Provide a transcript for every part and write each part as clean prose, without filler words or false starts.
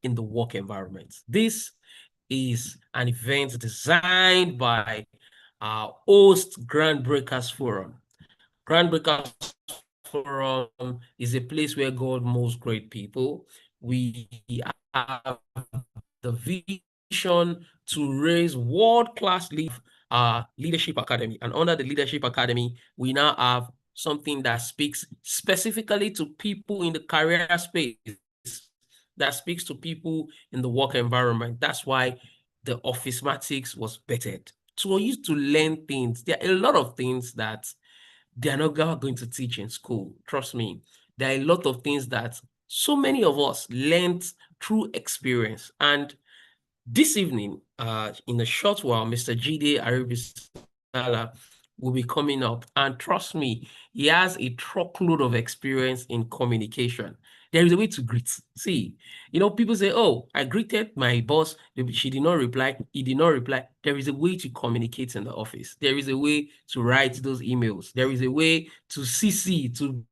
in the work environment. This is an event designed by our host, Groundbreakers Forum. Groundbreakers Forum is a place where God moves great people. We have the vision to raise world-class leadership academy. And under the leadership academy, we now have something that speaks specifically to people in the career space, that speaks to people in the work environment. That's why the Officematics was bettered. So you to learn things. There are a lot of things that they are not going to teach in school. Trust me. There are a lot of things that so many of us learned through experience. And this evening, in a short while, Mr. Aribisala will be coming up. And trust me, he has a truckload of experience in communication. There is a way to greet. See, people say, oh, I greeted my boss. She did not reply. He did not reply. There is a way to communicate in the office. There is a way to write those emails. There is a way to CC, to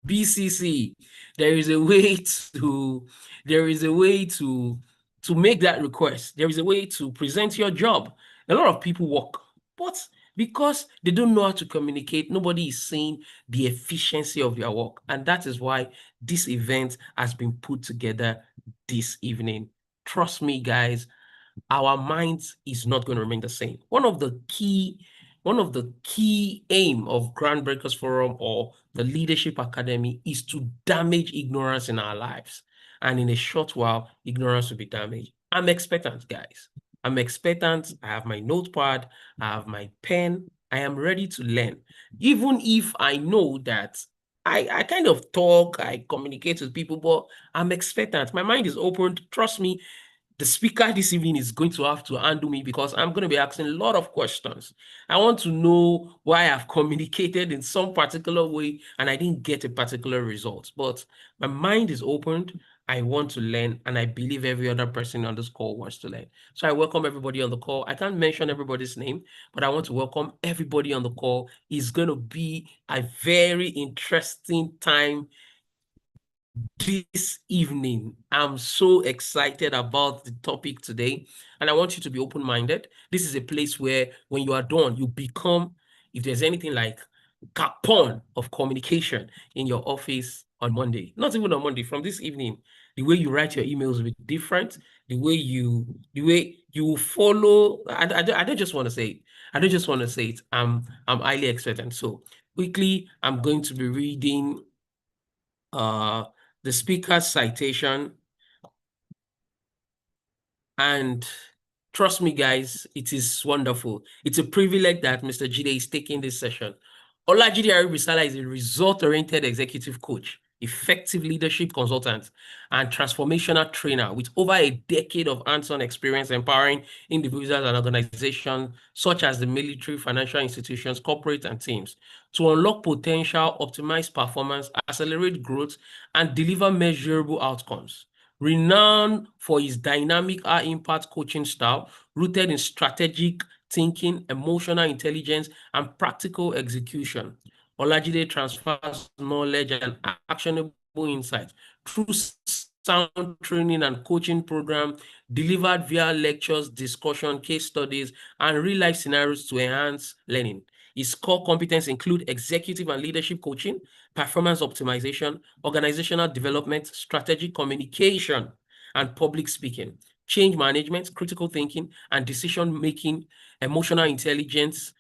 BCC. There is a way to make that request. There is a way to present your job. A lot of people work, but because they don't know how to communicate, nobody is seeing the efficiency of their work. And that is why this event has been put together this evening. Trust me, guys, our minds is not going to remain the same. One of the key aim of Groundbreakers Forum or the Leadership Academy is to damage ignorance in our lives. And in a short while, ignorance will be damaged. I'm expectant, guys. I'm expectant. I have my notepad. I have my pen. I am ready to learn. Even if I know that I kind of talk, I communicate with people, but I'm expectant. My mind is open. Trust me, the speaker this evening is going to have to handle me because I'm going to be asking a lot of questions. I want to know why I've communicated in some particular way and I didn't get a particular result. But my mind is opened. I want to learn, and I believe every other person on this call wants to learn. So I welcome everybody on the call. I can't mention everybody's name, but I want to welcome everybody on the call. It's going to be a very interesting time this evening. I'm so excited about the topic today, and I want you to be open-minded. This is a place where when you are done, you become, if there's anything like Capone of communication in your office on Monday, not even on Monday, from this evening, the way you write your emails will be different. The way you follow, I don't just want to say it. I don't just want to say it. I'm highly expectant. So quickly, I'm going to be reading the speaker's citation. And trust me, guys, it is wonderful. It's a privilege that Mr. Jide is taking this session. Olajide Aribisala is a result-oriented executive coach, effective leadership consultant, and transformational trainer with over a decade of hands-on experience empowering individuals and organizations such as the military, financial institutions, corporate, and teams to unlock potential, optimize performance, accelerate growth, and deliver measurable outcomes. Renowned for his dynamic high-impact coaching style, rooted in strategic thinking, emotional intelligence, and practical execution, Olajide transfers knowledge and actionable insights through sound training and coaching program delivered via lectures, discussion, case studies, and real-life scenarios to enhance learning. His core competencies include executive and leadership coaching, performance optimization, organizational development, strategic communication, and public speaking, change management, critical thinking, and decision-making, emotional intelligence,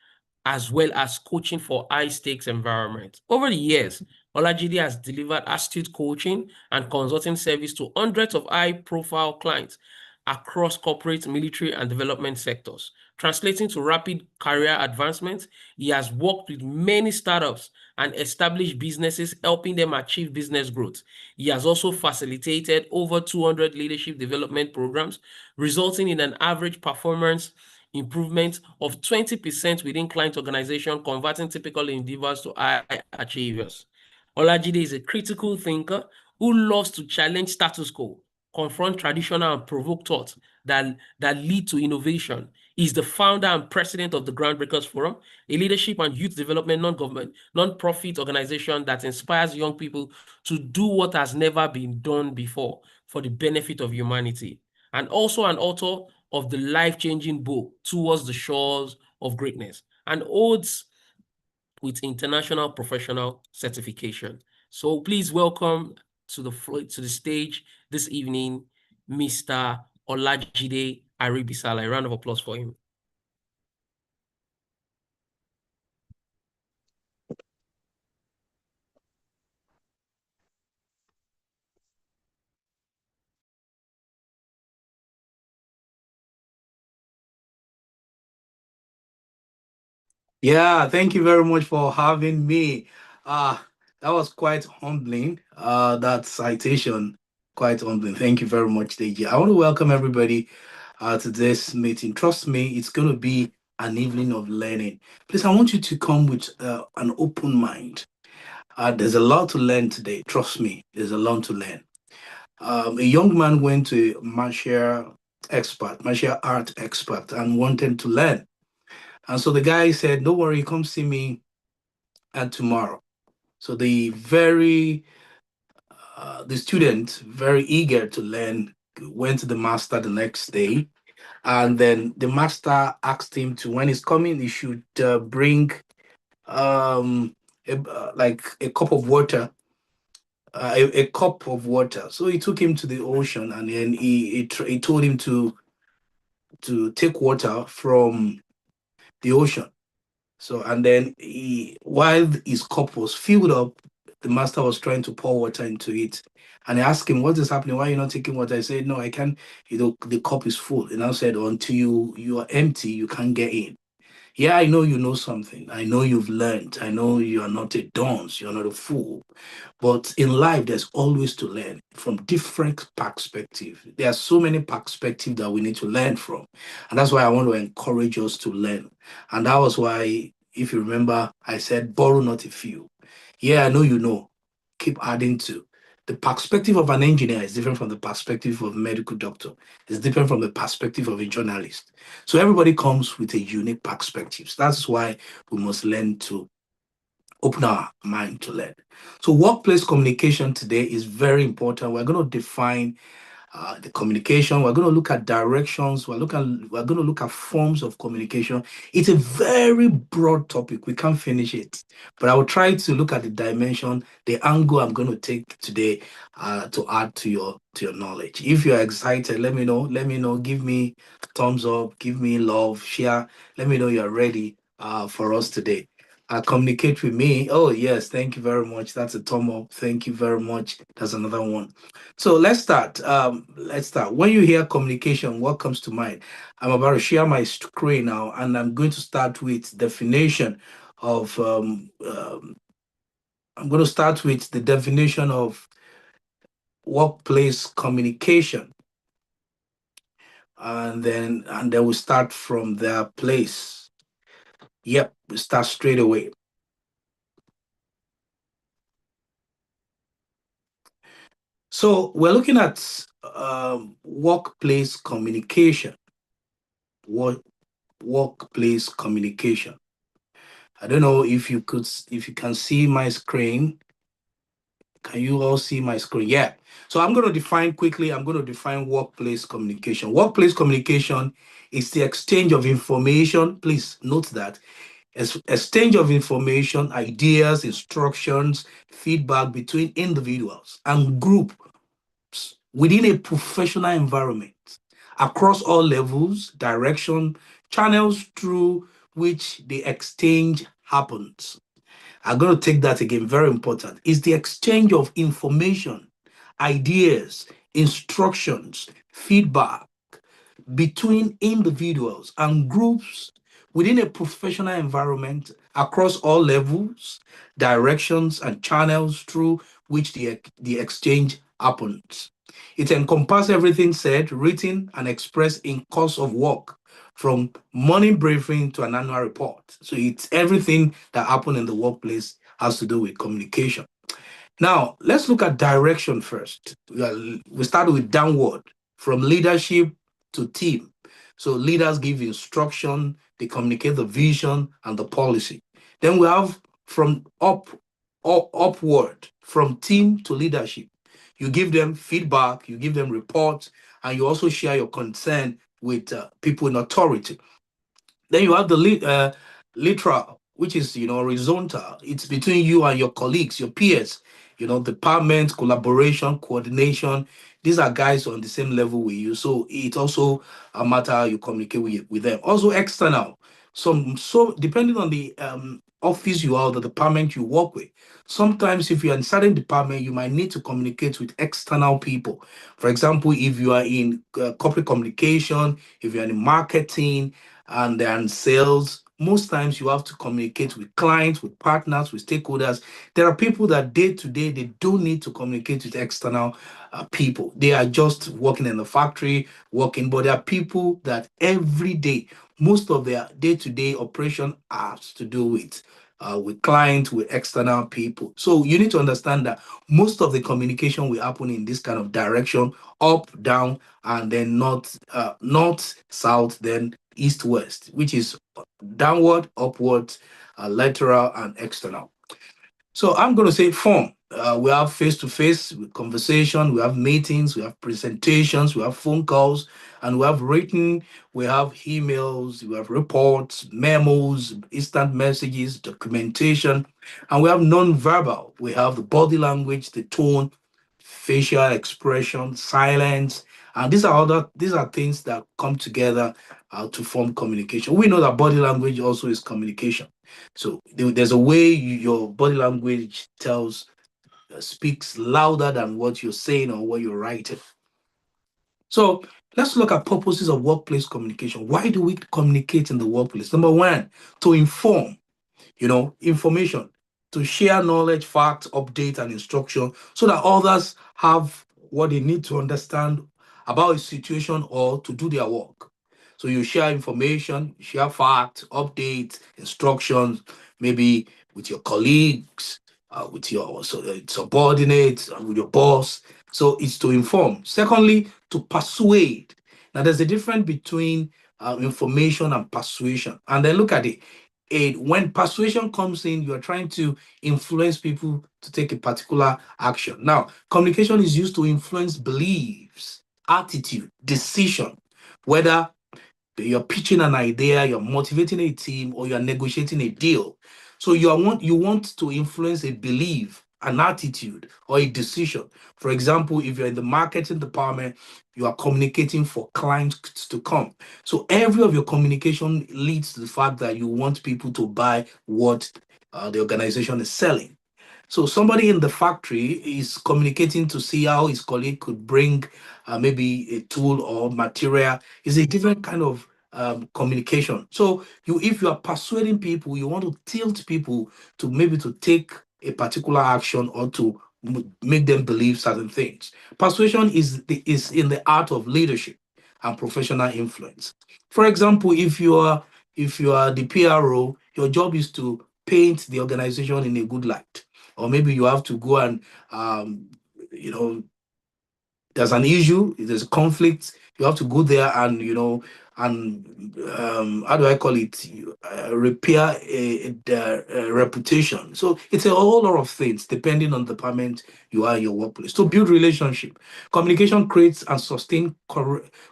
as well as coaching for high-stakes environments. Over the years, Olajide has delivered astute coaching and consulting service to hundreds of high-profile clients across corporate, military, and development sectors. Translating to rapid career advancement, he has worked with many startups and established businesses, helping them achieve business growth. He has also facilitated over 200 leadership development programs, resulting in an average performance improvement of 20% within client organization, converting typical individuals to high achievers. Olajide is a critical thinker who loves to challenge status quo, confront traditional and provoke thoughts that lead to innovation. He's the founder and president of the Groundbreakers Forum, a leadership and youth development non-government, non-profit organization that inspires young people to do what has never been done before, for the benefit of humanity, and also an author of the life-changing book, Towards the Shores of Greatness, and holds with international professional certification. So please welcome to the stage this evening, Mr. Olajide Aribisala. A round of applause for him. Yeah, thank you very much for having me. Uh, that was quite humbling. That citation, quite humbling. Thank you very much, DJ. I want to welcome everybody to this meeting. Trust me, it's going to be an evening of learning. Please, I want you to come with an open mind. There's a lot to learn today. Trust me, there's a lot to learn. A young man went to martial art expert, and wanted to learn. And so the guy said, "Don't worry, come see me and tomorrow." So the student, very eager to learn, went to the master the next day, and then the master asked him to, when he's coming, he should bring um like a cup of water, a cup of water. So he took him to the ocean, and then he told him to take water from the ocean. So, and then while his cup was filled up, the master was trying to pour water into it. And I asked him, "What is happening? Why are you not taking water?" I said, "No, I can't. The cup is full." And I said, "Until you are empty, you can't get in." Yeah, I know you know something. I know you've learned. I know you are not a dunce. You're not a fool. But in life, there's always to learn from different perspectives. There are so many perspectives that we need to learn from. And that's why I want to encourage us to learn. And that was why, if you remember, I said, borrow not a few. Yeah, I know you know. Keep adding to. The perspective of an engineer is different from the perspective of a medical doctor. It's different from the perspective of a journalist. So everybody comes with a unique perspective. So that's why we must learn to open our mind to learn. So workplace communication today is very important. We're going to define the communication. We're going to look at directions. We're going to look at forms of communication. It's a very broad topic. We can't finish it, but I will try to look at the dimension, the angle I'm going to take today to add to your knowledge. If you're excited, let me know. Let me know. Give me thumbs up. Give me love. Share. Let me know you're ready for us today. Communicate with me. Oh yes, thank you very much. That's a thumb up. Thank you very much. That's another one. So let's start. Let's start. When you hear communication, what comes to mind? I'm about to share my screen now, and I'm going to start with definition of. I'm going to start with the definition of workplace communication, and then we start from their place. Yep, we start straight away. So we're looking at workplace communication. What workplace communication? I don't know if you can see my screen. Can you all see my screen? Yeah. So I'm going to define quickly. I'm going to define workplace communication. Workplace communication is the exchange of information. Please note that exchange of information, ideas, instructions, feedback between individuals and groups within a professional environment across all levels, direction, channels through which the exchange happens. I'm going to take that again, very important. It's the exchange of information, ideas, instructions, feedback between individuals and groups within a professional environment across all levels, directions, and channels through which the exchange happens. It encompasses everything said, written, and expressed in course of work, from morning briefing to an annual report. So it's everything that happened in the workplace has to do with communication. Now, let's look at direction first. We start with downward, from leadership to team. So leaders give instruction, they communicate the vision and the policy. Then we have from upward, from team to leadership. You give them feedback, you give them reports, and you also share your concern with people in authority. Then you have the literal, which is horizontal. It's between you and your colleagues, your peers. Department, collaboration, coordination. These are guys on the same level with you. So it also a matter how you communicate with them. Also external. So depending on the office you are, the department you work with. Sometimes if you're in certain department, you might need to communicate with external people. For example, if you are in corporate communication, if you're in marketing, and then sales, most times you have to communicate with clients, with partners, with stakeholders. There are people that day to day they don't need to communicate with external people. They are just working in the factory, working, but there are people that every day, most of their day to day operation has to do with clients, with external people. So you need to understand that most of the communication will happen in this kind of direction, up, down, and then north, south, then east, west, which is downward, upward, lateral, and external. So I'm going to say form. We have face-to-face conversation, we have meetings, we have presentations, we have phone calls, and we have written, we have emails, we have reports, memos, instant messages, documentation, and we have non-verbal. We have the body language, the tone, facial expression, silence, and these are things that come together to form communication. We know that body language also is communication. So there's a way your body language speaks louder than what you're saying or what you're writing. So let's look at purposes of workplace communication. Why do we communicate in the workplace? Number one, to inform, information, to share knowledge, facts, update, and instruction so that others have what they need to understand about a situation or to do their work. So you share information, share facts, updates, instructions, maybe with your colleagues, with your subordinates, with your boss. So it's to inform. Secondly, to persuade. Now, there's a difference between information and persuasion. And then look at it. When persuasion comes in, you are trying to influence people to take a particular action. Now, communication is used to influence beliefs, attitude, decision, whether you're pitching an idea, you're motivating a team, or you're negotiating a deal. So you want to influence a belief, an attitude, or a decision. For example, if you're in the marketing department, you are communicating for clients to come. So every of your communication leads to the fact that you want people to buy what the organization is selling. So somebody in the factory is communicating to see how his colleague could bring maybe a tool or material. It's a different kind of communication. So if you are persuading people, you want to tilt people to maybe to take a particular action or to make them believe certain things. Persuasion is in the art of leadership and professional influence. For example, if you are the PRO, your job is to paint the organization in a good light, or maybe you have to go and you know there's an issue, there's a conflict, you have to go there and and how do I call it, repair a reputation. So it's a whole lot of things depending on the department you are in your workplace. To build relationship, communication creates and sustain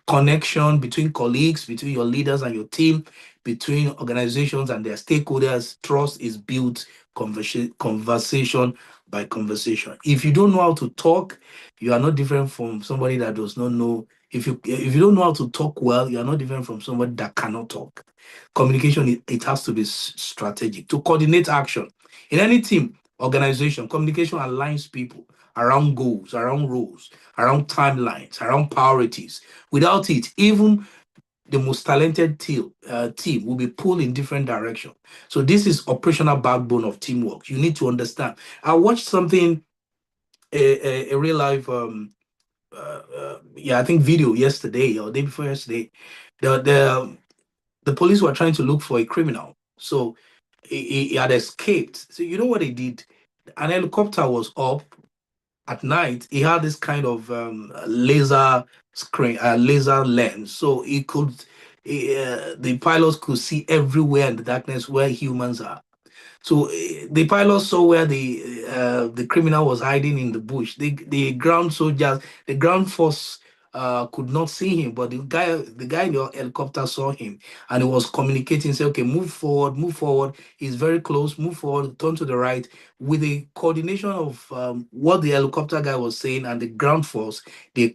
connection between colleagues, between your leaders and your team, between organizations and their stakeholders. Trust is built conversation by conversation. If you don't know how to talk, you are not different from somebody that does not know. If you don't know how to talk well, you are not different from somebody that cannot talk. Communication, it has to be strategic to coordinate action in any team organization. Communication aligns people around goals, around roles, around timelines, around priorities. Without it, even the most talented team will be pulled in different direction. So this is operational backbone of teamwork. You need to understand. I watched something, a real life yeah, I think video yesterday or day before yesterday. The police were trying to look for a criminal. So he had escaped. So you know what he did? An helicopter was up at night. He had this kind of laser screen, laser lens, so the pilots could see everywhere in the darkness where humans are. So the pilot saw where the criminal was hiding in the bush. The ground soldiers, the ground force could not see him, but the guy in the helicopter saw him, and he was communicating. Say, okay, move forward, move forward. He's very close. Move forward, turn to the right. With the coordination of what the helicopter guy was saying and the ground force, the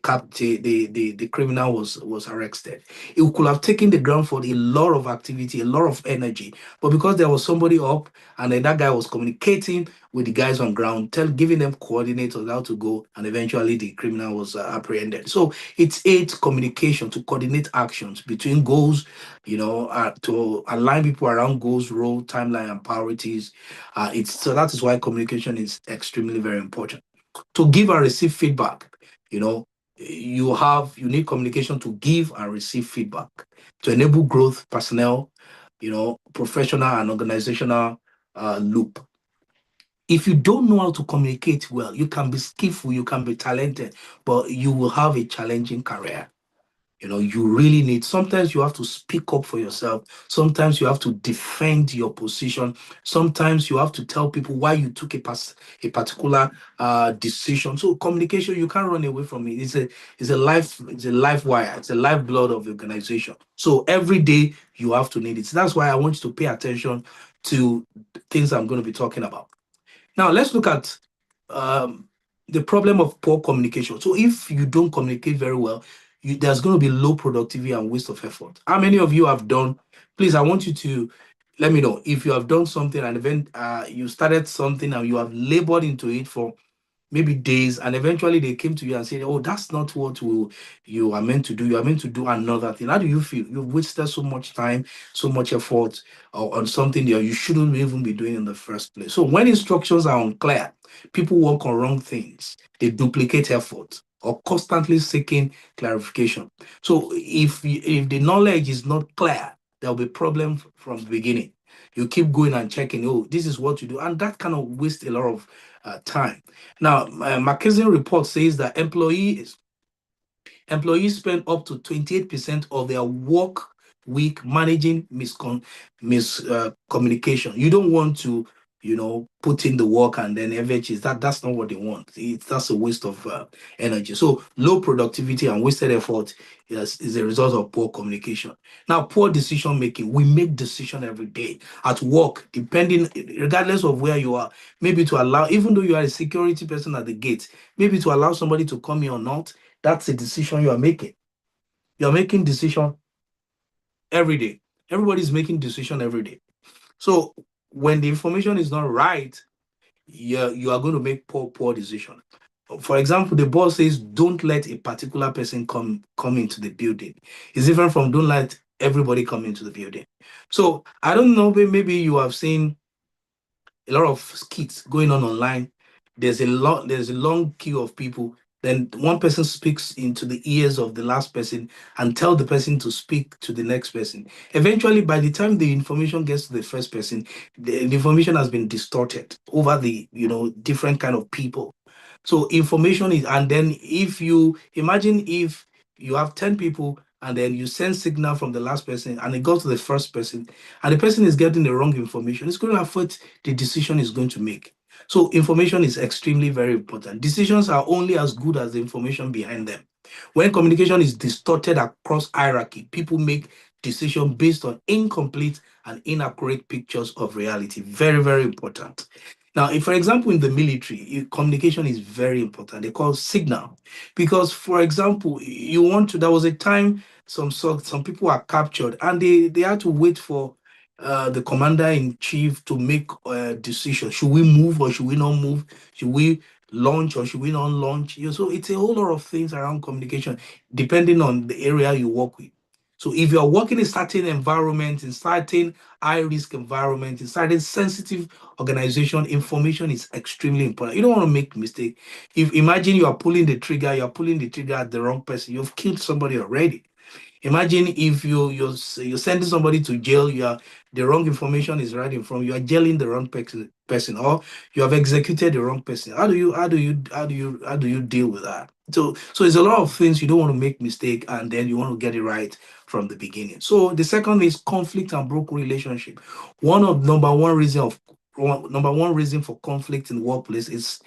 criminal was arrested. It could have taken the ground force a lot of activity, a lot of energy, but because there was somebody up, and then that guy was communicating with the guys on ground, giving them coordinates on how to go, and eventually the criminal was apprehended. So it's aids communication to coordinate actions between goals, to align people around goals, role, timeline, and priorities. It's so that is why communication is extremely very important. To give and receive feedback, you know, you need communication to give and receive feedback to enable growth, personnel, professional and organizational loop. If you don't know how to communicate well, you can be skillful, you can be talented, but you will have a challenging career. You really need, sometimes you have to speak up for yourself. Sometimes you have to defend your position. Sometimes you have to tell people why you took a particular decision. So communication, you can't run away from it. It's a life wire. It's a lifeblood of the organization. So every day you have to need it. So that's why I want you to pay attention to things I'm going to be talking about. Now let's look at um, the problem of poor communication. So if you don't communicate very well, there's going to be low productivity and waste of effort. How many of you have done? Please, I want you to let me know if you have done something and event you started something and you have labored into it for maybe days, and eventually they came to you and said, oh, that's not what you are meant to do. You are meant to do another thing. How do you feel? You've wasted so much time, so much effort on something that you shouldn't even be doing in the first place. So when instructions are unclear, people work on wrong things, they duplicate effort or constantly seeking clarification. So if the knowledge is not clear, there'll be problem from the beginning. You keep going and checking, oh, this is what you do, and that kind of waste a lot of time. Now, McKinsey report says that employees spend up to 28% of their work week managing miscommunication. You don't want to, put in the work and then eventually that's not what they want. That's a waste of energy. So low productivity and wasted effort is a result of poor communication. Now, poor decision making. We make decision every day at work, depending, regardless of where you are. Maybe to allow, even though you are a security person at the gate, maybe to allow somebody to come in or not. That's a decision you are making. You're making decision every day. Everybody's making decision every day. So when the information is not right, you are going to make poor decision. For example, the boss says, don't let a particular person come into the building. It's different from don't let everybody come into the building. So I don't know, maybe you have seen a lot of skits going on online. There's a long queue of people. Then one person speaks into the ears of the last person and tell the person to speak to the next person. Eventually, by the time the information gets to the first person, the information has been distorted over the different kind of people. So information is, and then if you imagine if you have 10 people and then you send signal from the last person and it goes to the first person and the person is getting the wrong information, it's going to affect the decision is going to make. So information is extremely very important. Decisions are only as good as the information behind them. When communication is distorted across hierarchy, people make decisions based on incomplete and inaccurate pictures of reality. Very, very important. Now, if, for example, in the military, communication is very important. They call signal because, for example, there was a time some people were captured and they had to wait for the commander in chief to make a decision. Should we move or should we not move? Should we launch or should we not launch? So it's a whole lot of things around communication, depending on the area you work with. So if you're working in certain environment, in certain high risk environment, in certain sensitive organization, information is extremely important. You don't want to make mistake. If imagine you are pulling the trigger, at the wrong person, you've killed somebody already. Imagine if you're sending somebody to jail, the wrong information is right in front, you are jailing the wrong person, or you have executed the wrong person. How do you deal with that? So it's a lot of things. You don't want to make mistake, and then you want to get it right from the beginning. So the second is conflict and broken relationship. Number one reason of number one reason for conflict in the workplace is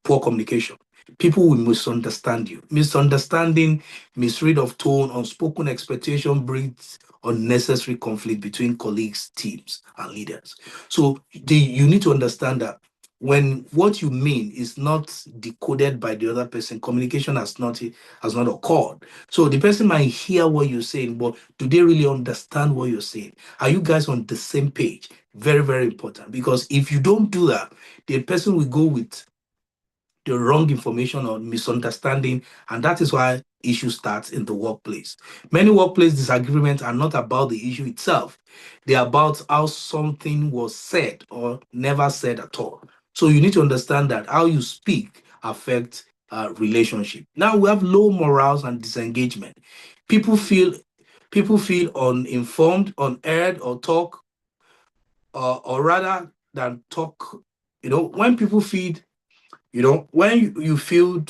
poor communication. People will misunderstand you. Misunderstanding, misread of tone, unspoken expectation breeds unnecessary conflict between colleagues, teams, and leaders. So you need to understand that when what you mean is not decoded by the other person, communication has not occurred. So the person might hear what you're saying, but do they really understand what you're saying? Are you guys on the same page? Very, very important. Because if you don't do that, the person will go with the wrong information or misunderstanding, and that is why issue starts in the workplace. Many workplace disagreements are not about the issue itself; they're about how something was said or never said at all. So you need to understand that how you speak affects relationship. Now we have low morals and disengagement. People feel people feel uninformed, unheard, or talk, or rather than talk. When people feed when you feel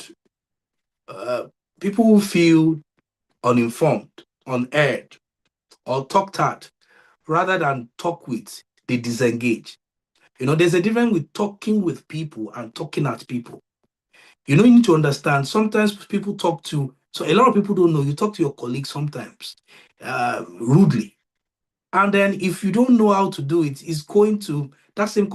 uh, people who feel uninformed, unheard, or talked at rather than talk with, they disengage. There's a difference with talking with people and talking at people. You need to understand sometimes people talk to, so a lot of people don't know, you talk to your colleagues sometimes rudely. And then if you don't know how to do it, it's going to, that same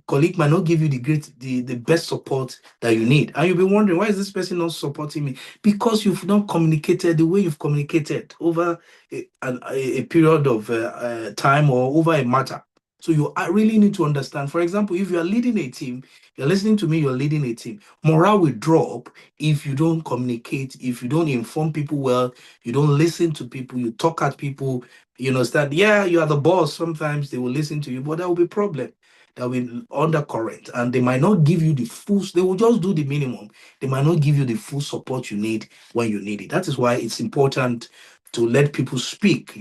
colleague might not give you the best support that you need, and you'll be wondering, why is this person not supporting me? Because you've not communicated the way you've communicated over a period of time or over a matter. So you really need to understand. For example, if you are leading a team, you're listening to me, you're leading a team, morale will drop if you don't communicate, if you don't inform people well, you don't listen to people, you talk at people. You understand? Yeah, you are the boss, sometimes they will listen to you, but there will be problem, that will undercurrent, and they might not give you the full, they will just do the minimum. They might not give you the full support you need when you need it. That is why it's important to let people speak,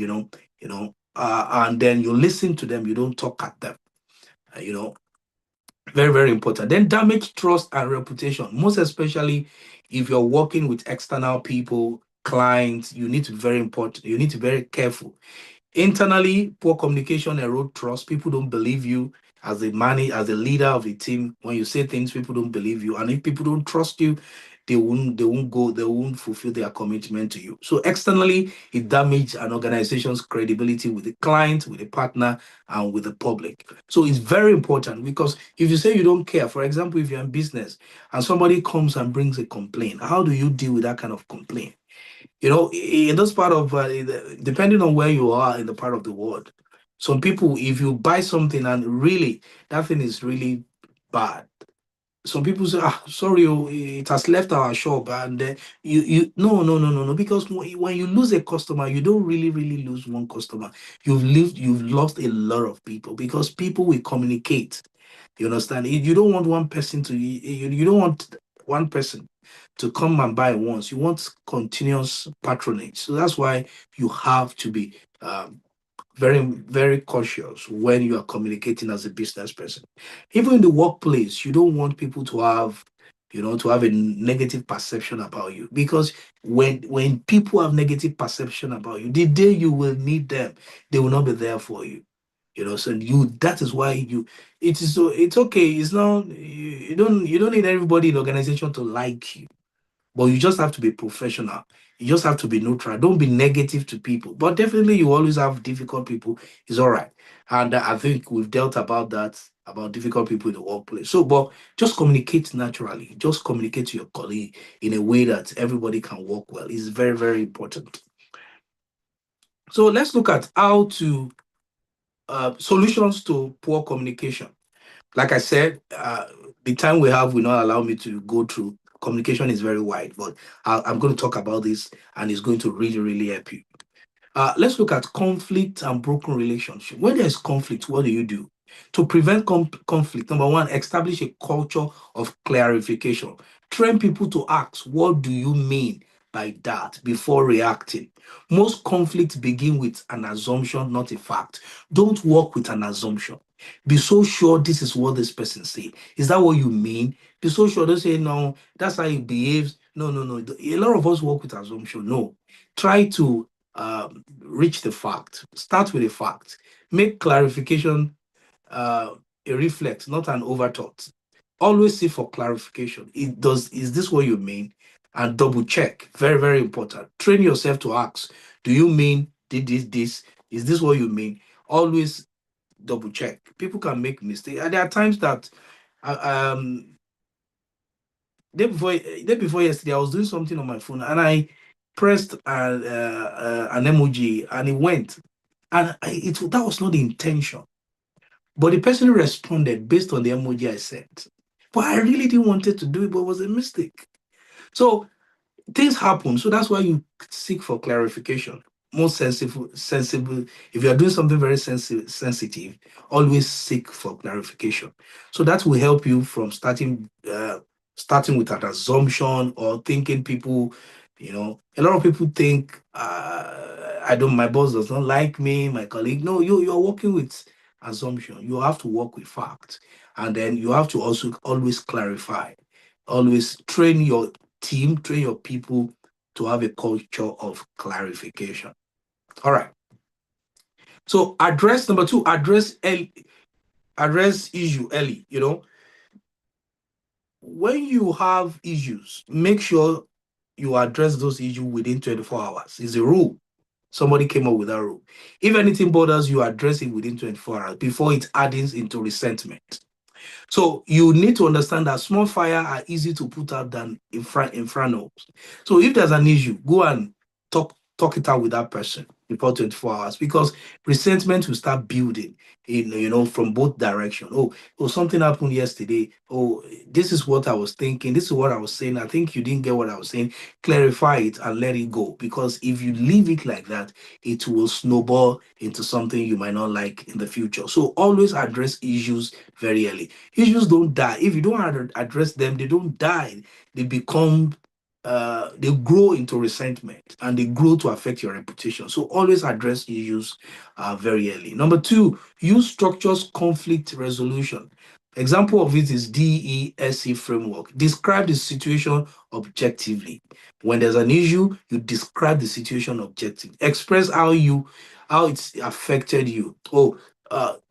and then you listen to them, you don't talk at them. uh, you know Very, very important. Then damage trust and reputation, most especially if you're working with external people, clients. You need to be very important, you need to be very careful. Internally, poor communication erode trust. People don't believe you as as a leader of a team. When you say things, people don't believe you. And if people don't trust you, they won't fulfill their commitment to you. So externally, it damages an organization's credibility with the client, with the partner, and with the public. So it's very important, because if you say you don't care, for example, if you're in business and somebody comes and brings a complaint, how do you deal with that kind of complaint? In this part of depending on where you are in the part of the world, some people, if you buy something and really that thing is really bad, some people say, sorry, oh, it has left our shop. And you no, no, no, no, no, because when you lose a customer, you don't really lose one customer. You've lost a lot of people, because people will communicate. You understand? You don't want one person to you don't want one person to come and buy once. You want continuous patronage. So that's why you have to be very, very cautious when you are communicating as a business person. Even in the workplace, you don't want people to have a negative perception about you, because when people have negative perception about you, the day you will need them, they will not be there for you. So that is why it is, so it's okay. It's not, you don't need everybody in the organization to like you, but you just have to be professional. You just have to be neutral. Don't be negative to people. But definitely, you always have difficult people. It's all right. And I think we've dealt about that, about difficult people in the workplace. So, but just communicate naturally. Just communicate to your colleague in a way that everybody can work well. It's very, very important. So let's look at how to solutions to poor communication. Like I said, the time we have will not allow me to go through. Communication is very wide, but I'm going to talk about this, and it's going to really, really help you. Let's look at conflict and broken relationship. When there's conflict, what do you do? To prevent conflict, number one, establish a culture of clarification. Train people to ask, what do you mean by that, before reacting? Most conflicts begin with an assumption, not a fact. Don't work with an assumption. Be so sure this is what this person said. Is that what you mean? Be so sure. Don't say, no, that's how he behaves. No, no, no. A lot of us work with assumption. No. Try to reach the fact. Start with a fact. Make clarification a reflex, not an overthought. Always seek for clarification. Is this what you mean? And double check. Very, very important. Train yourself to ask, do you mean did this? Is this what you mean? Always double check. People can make mistakes. And there are times that um day before yesterday, I was doing something on my phone and I pressed an emoji and it went. And that was not the intention. But the person responded based on the emoji I sent. But I really didn't want it to do it, but it was a mistake. So things happen. So that's why you seek for clarification. Most sensible. If you are doing something very sensitive, always seek for clarification. So that will help you from starting with an assumption or thinking people. A lot of people think I don't. My boss does not like me. My colleague. No, you are working with assumption. You have to work with facts, and then you have to also always clarify. Always train your team, train your people to have a culture of clarification. All right. So address number two, address issue early. When you have issues, make sure you address those issues within 24 hours. It's a rule. Somebody came up with that rule. If anything bothers you, address it within 24 hours before it adds into resentment. So you need to understand that small fire are easy to put out than infernos. So if there's an issue, go and talk it out with that person before 24 hours because resentment will start building from both directions. Oh, something happened yesterday. Oh, this is what I was thinking. This is what I was saying. I think you didn't get what I was saying. Clarify it and let it go. Because if you leave it like that, it will snowball into something you might not like in the future. So always address issues very early. Issues don't die. If you don't address them, they don't die. They become they grow into resentment and they grow to affect your reputation. So always address issues very early. Number two, use structures conflict resolution. Example of it is DESC framework. Describe the situation objectively. When there's an issue, you describe the situation objectively. Express how it's affected you.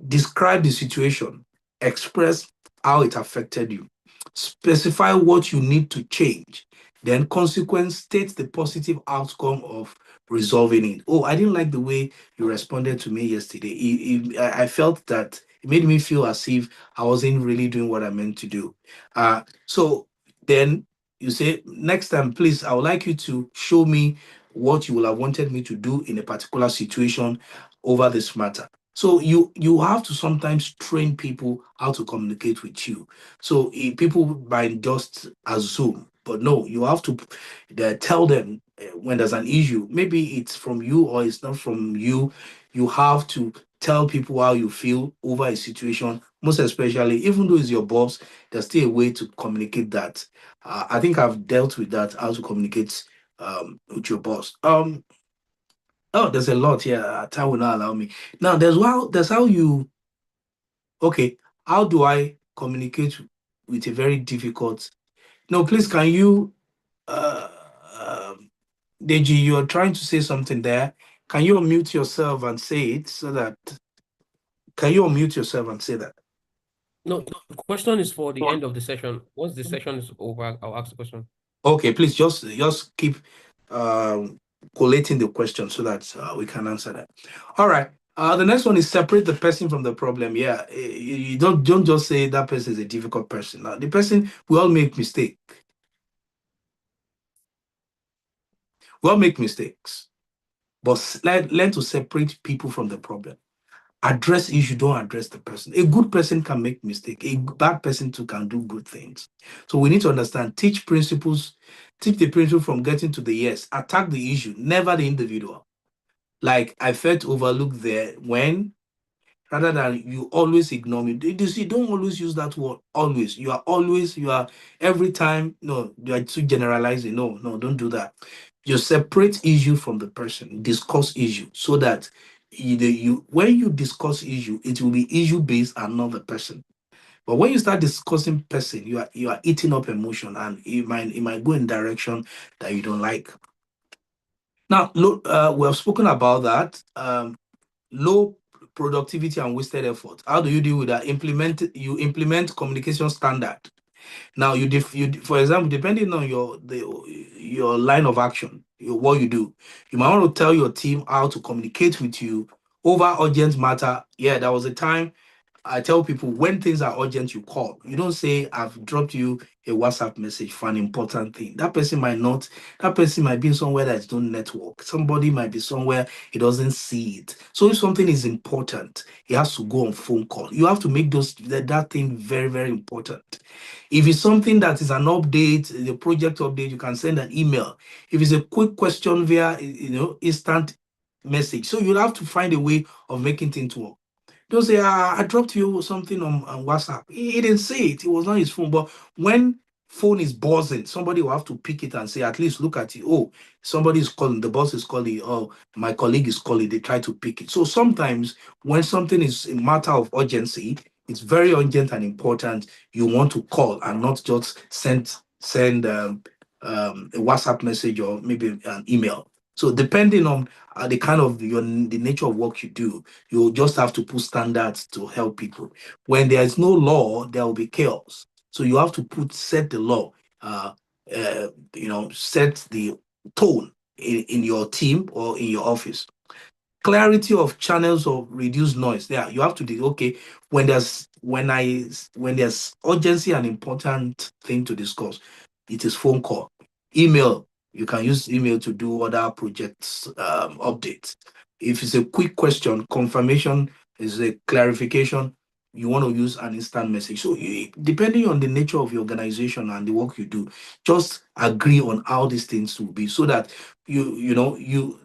Describe the situation. Express how it affected you. Specify what you need to change. Then consequence states the positive outcome of resolving it. Oh, I didn't like the way you responded to me yesterday. I felt that it made me feel as if I wasn't really doing what I meant to do. So then you say, next time, please, I would like you to show me what you will have wanted me to do in a particular situation over this matter. So you have to sometimes train people how to communicate with you. So people might just assume, but no, you have to tell them when there's an issue. Maybe it's from you or it's not from you. You have to tell people how you feel over a situation. Most especially, even though it's your boss, there's still a way to communicate that. I think I've dealt with that, how to communicate with your boss. Oh, there's a lot here. Time will not allow me. Now, there's how you. Okay, how do I communicate with a very difficult? No, please, can you, uh, um, Deji, you're trying to say something there. Can you unmute yourself and say it so that? Can you unmute yourself and say that? No, the question is for the end of the session. Once the session is over, I'll ask the question. Okay, please just keep um, collating the question so that we can answer that. All right. The next one is separate the person from the problem. Yeah, you don't just say that person is a difficult person. Now, the person, we all make mistake. We all make mistakes, but learn to separate people from the problem. Address issue, don't address the person. A good person can make mistake. A bad person too can do good things. So we need to understand, teach the principle from getting to the yes. Attack the issue, never the individual. Like I felt overlooked there when rather than you always ignore me. You see, don't always use that word always. You are every time. No, you are too generalizing. No, don't do that. You separate issue from the person, discuss issue so that you when you discuss issue, it will be issue based and not the person. But when you start discussing person, you are eating up emotion and it might go in direction that you don't like. Now, look, we have spoken about that. Low productivity and wasted effort. How do you deal with that? You implement communication standard. Now, for example, depending on your line of action, what you do, you might want to tell your team how to communicate with you over urgent matter. Yeah, there was a time I tell people when things are urgent, you call. You don't say, I've dropped you a WhatsApp message for an important thing. That person might be somewhere that don't network. Somebody might be somewhere he doesn't see it. So if something is important, he has to go on phone call. You have to make that thing very, very important. If it's something that is an update, the project update, you can send an email. If it's a quick question via, instant message. So you'll have to find a way of making things work. Don't say, I dropped you something on WhatsApp. He didn't say it. It was not his phone. But when phone is buzzing, somebody will have to pick it and say, at least look at it. Oh, somebody is calling. The boss is calling. Oh, my colleague is calling. They try to pick it. So sometimes when something is a matter of urgency, it's very urgent and important. You want to call and not just send a WhatsApp message or maybe an email. So depending on the kind of the nature of work you do, you just have to put standards to help people. When there is no law, there will be chaos. So you have to set the law, set the tone in your team or in your office. Clarity of channels of reduced noise. Yeah, you have to do okay when there's urgency and important thing to discuss. It is phone call, email. You can use email to do other projects updates. If it's a quick question, confirmation is a clarification. You want to use an instant message. So depending on the nature of your organization and the work you do, just agree on how these things will be so that you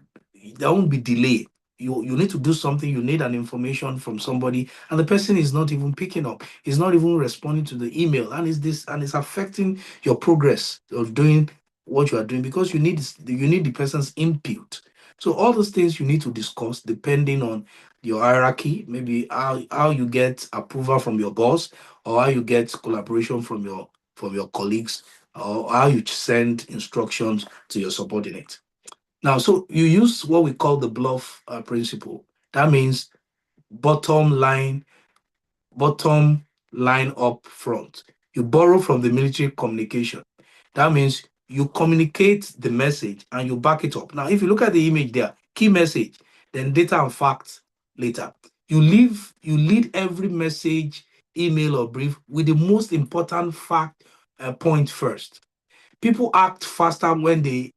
there won't be delay. You need to do something, you need an information from somebody, and the person is not even picking up, is not even responding to the email, and it's affecting your progress of doing what you are doing because you need the person's input. So all those things you need to discuss depending on your hierarchy, maybe how you get approval from your boss, or how you get collaboration from your colleagues, or how you send instructions to your subordinate. Now, so you use what we call the bluff principle. That means bottom line, bottom line up front. You borrow from the military communication. That means you communicate the message and you back it up. Now, if you look at the image there, key message, then data and facts later. You lead every message, email or brief with the most important fact point first. People act faster when they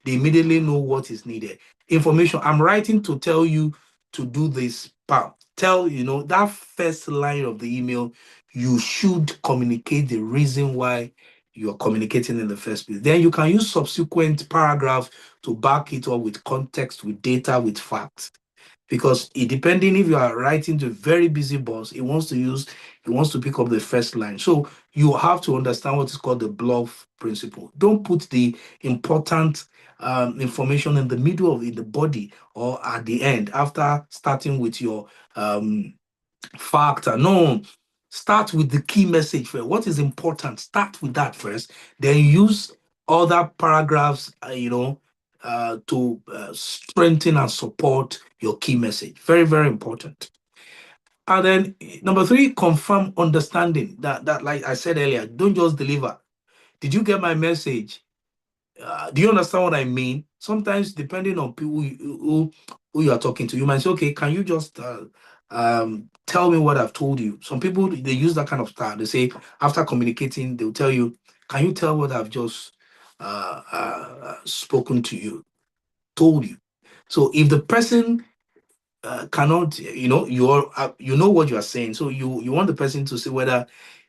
immediately know what is needed. Information. I'm writing to tell you to do this. Bam. That first line of the email, you should communicate the reason why you're communicating in the first place. Then you can use subsequent paragraphs to back it up with context, with data, with facts, because depending if you are writing to a very busy boss, he wants to pick up the first line. So you have to understand what is called the bluff principle. Don't put the important information in the middle of the body or at the end after starting with your factor. No, start with the key message first. What is important? Start with that first. Then use other paragraphs, to strengthen and support your key message. Very, very important. And then number three, confirm understanding. That like I said earlier, don't just deliver. Did you get my message? Do you understand what I mean? Sometimes, depending on people who you are talking to, you might say, "Okay, can you just tell me what I've told you?" Some people they use that kind of style. They say after communicating, they'll tell you, "Can you tell what I've just spoken to you, told you?" So if the person cannot, you know what you are saying, so you want the person to say whether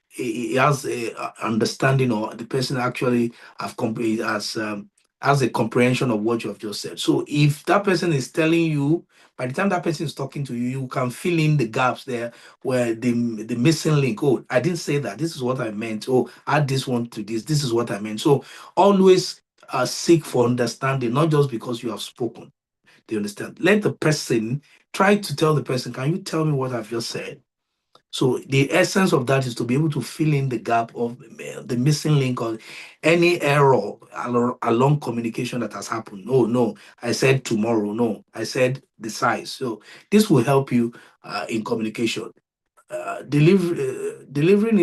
he has a understanding or the person actually has a comprehension of what you have just said. So if that person is telling you, by the time that person is talking to you, you can fill in the gaps there where the missing link. Oh, I didn't say that. This is what I meant. Oh, add this one to this. This is what I meant. So always seek for understanding, not just because you have spoken. Do you understand? Let the person try to tell the person, can you tell me what I've just said? So the essence of that is to be able to fill in the gap of the missing link or any error along communication that has happened. Oh no, I said tomorrow. No, I said the size. So this will help you in communication. Delivering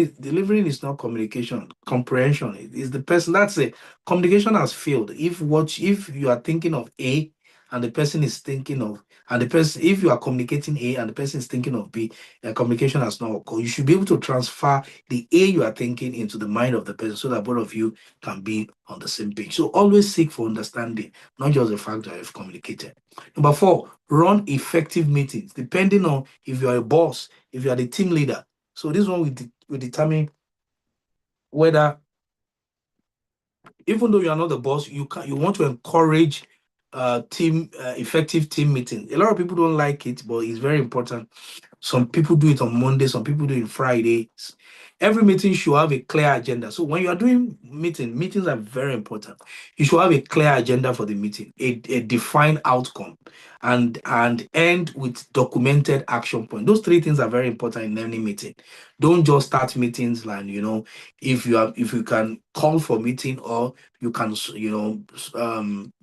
is not communication. Comprehension is the person. That's it. Communication has failed. If you are thinking of A and the person is thinking of and the person if you are communicating A and the person is thinking of B, communication has not occurred. You should be able to transfer the A you are thinking into the mind of the person so that both of you can be on the same page. So always seek for understanding, not just the fact that you've communicated. Number 4, run effective meetings. Depending on if you are a boss, if you are the team leader. So this one will determine whether, even though you are not the boss, you want to encourage effective team meeting. A lot of people don't like it, but it's very important. Some people do it on Monday, some people do it Friday. Every meeting should have a clear agenda. So when you are doing meetings are very important. You should have a clear agenda for the meeting, a defined outcome, and end with documented action point. Those 3 things are very important in any meeting. Don't just start meetings like, if you can call for meeting, or you can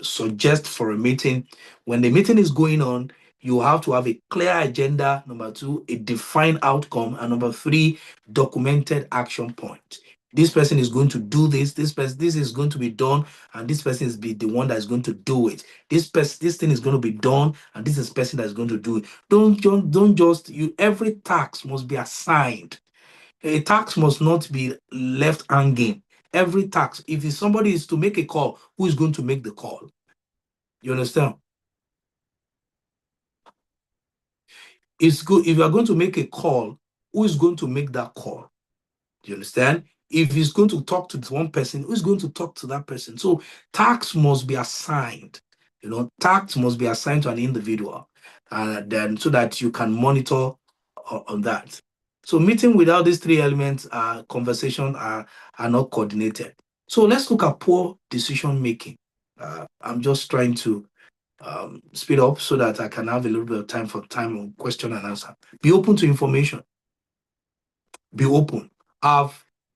suggest for a meeting. When the meeting is going on, you have to have a clear agenda. Number 2, a defined outcome, and number 3, documented action point. This person is going to do this. This is going to be done, and this person is the one that is going to do it. This thing is going to be done, and this is the person that is going to do it. Don't just every task must be assigned. A task must not be left hanging. Every task, if somebody is to make a call, who is going to make the call? You understand? It's good if you are going to make a call, who is going to make that call? Do you understand? If he's going to talk to one person, who's going to talk to that person? So tasks must be assigned. Tasks must be assigned to an individual, and then so that you can monitor on that. So meeting without these 3 elements, conversation are not coordinated. So let's look at poor decision making. I'm just trying to speed up so that I can have a little bit of time for on question and answer. Be open to information. Be open.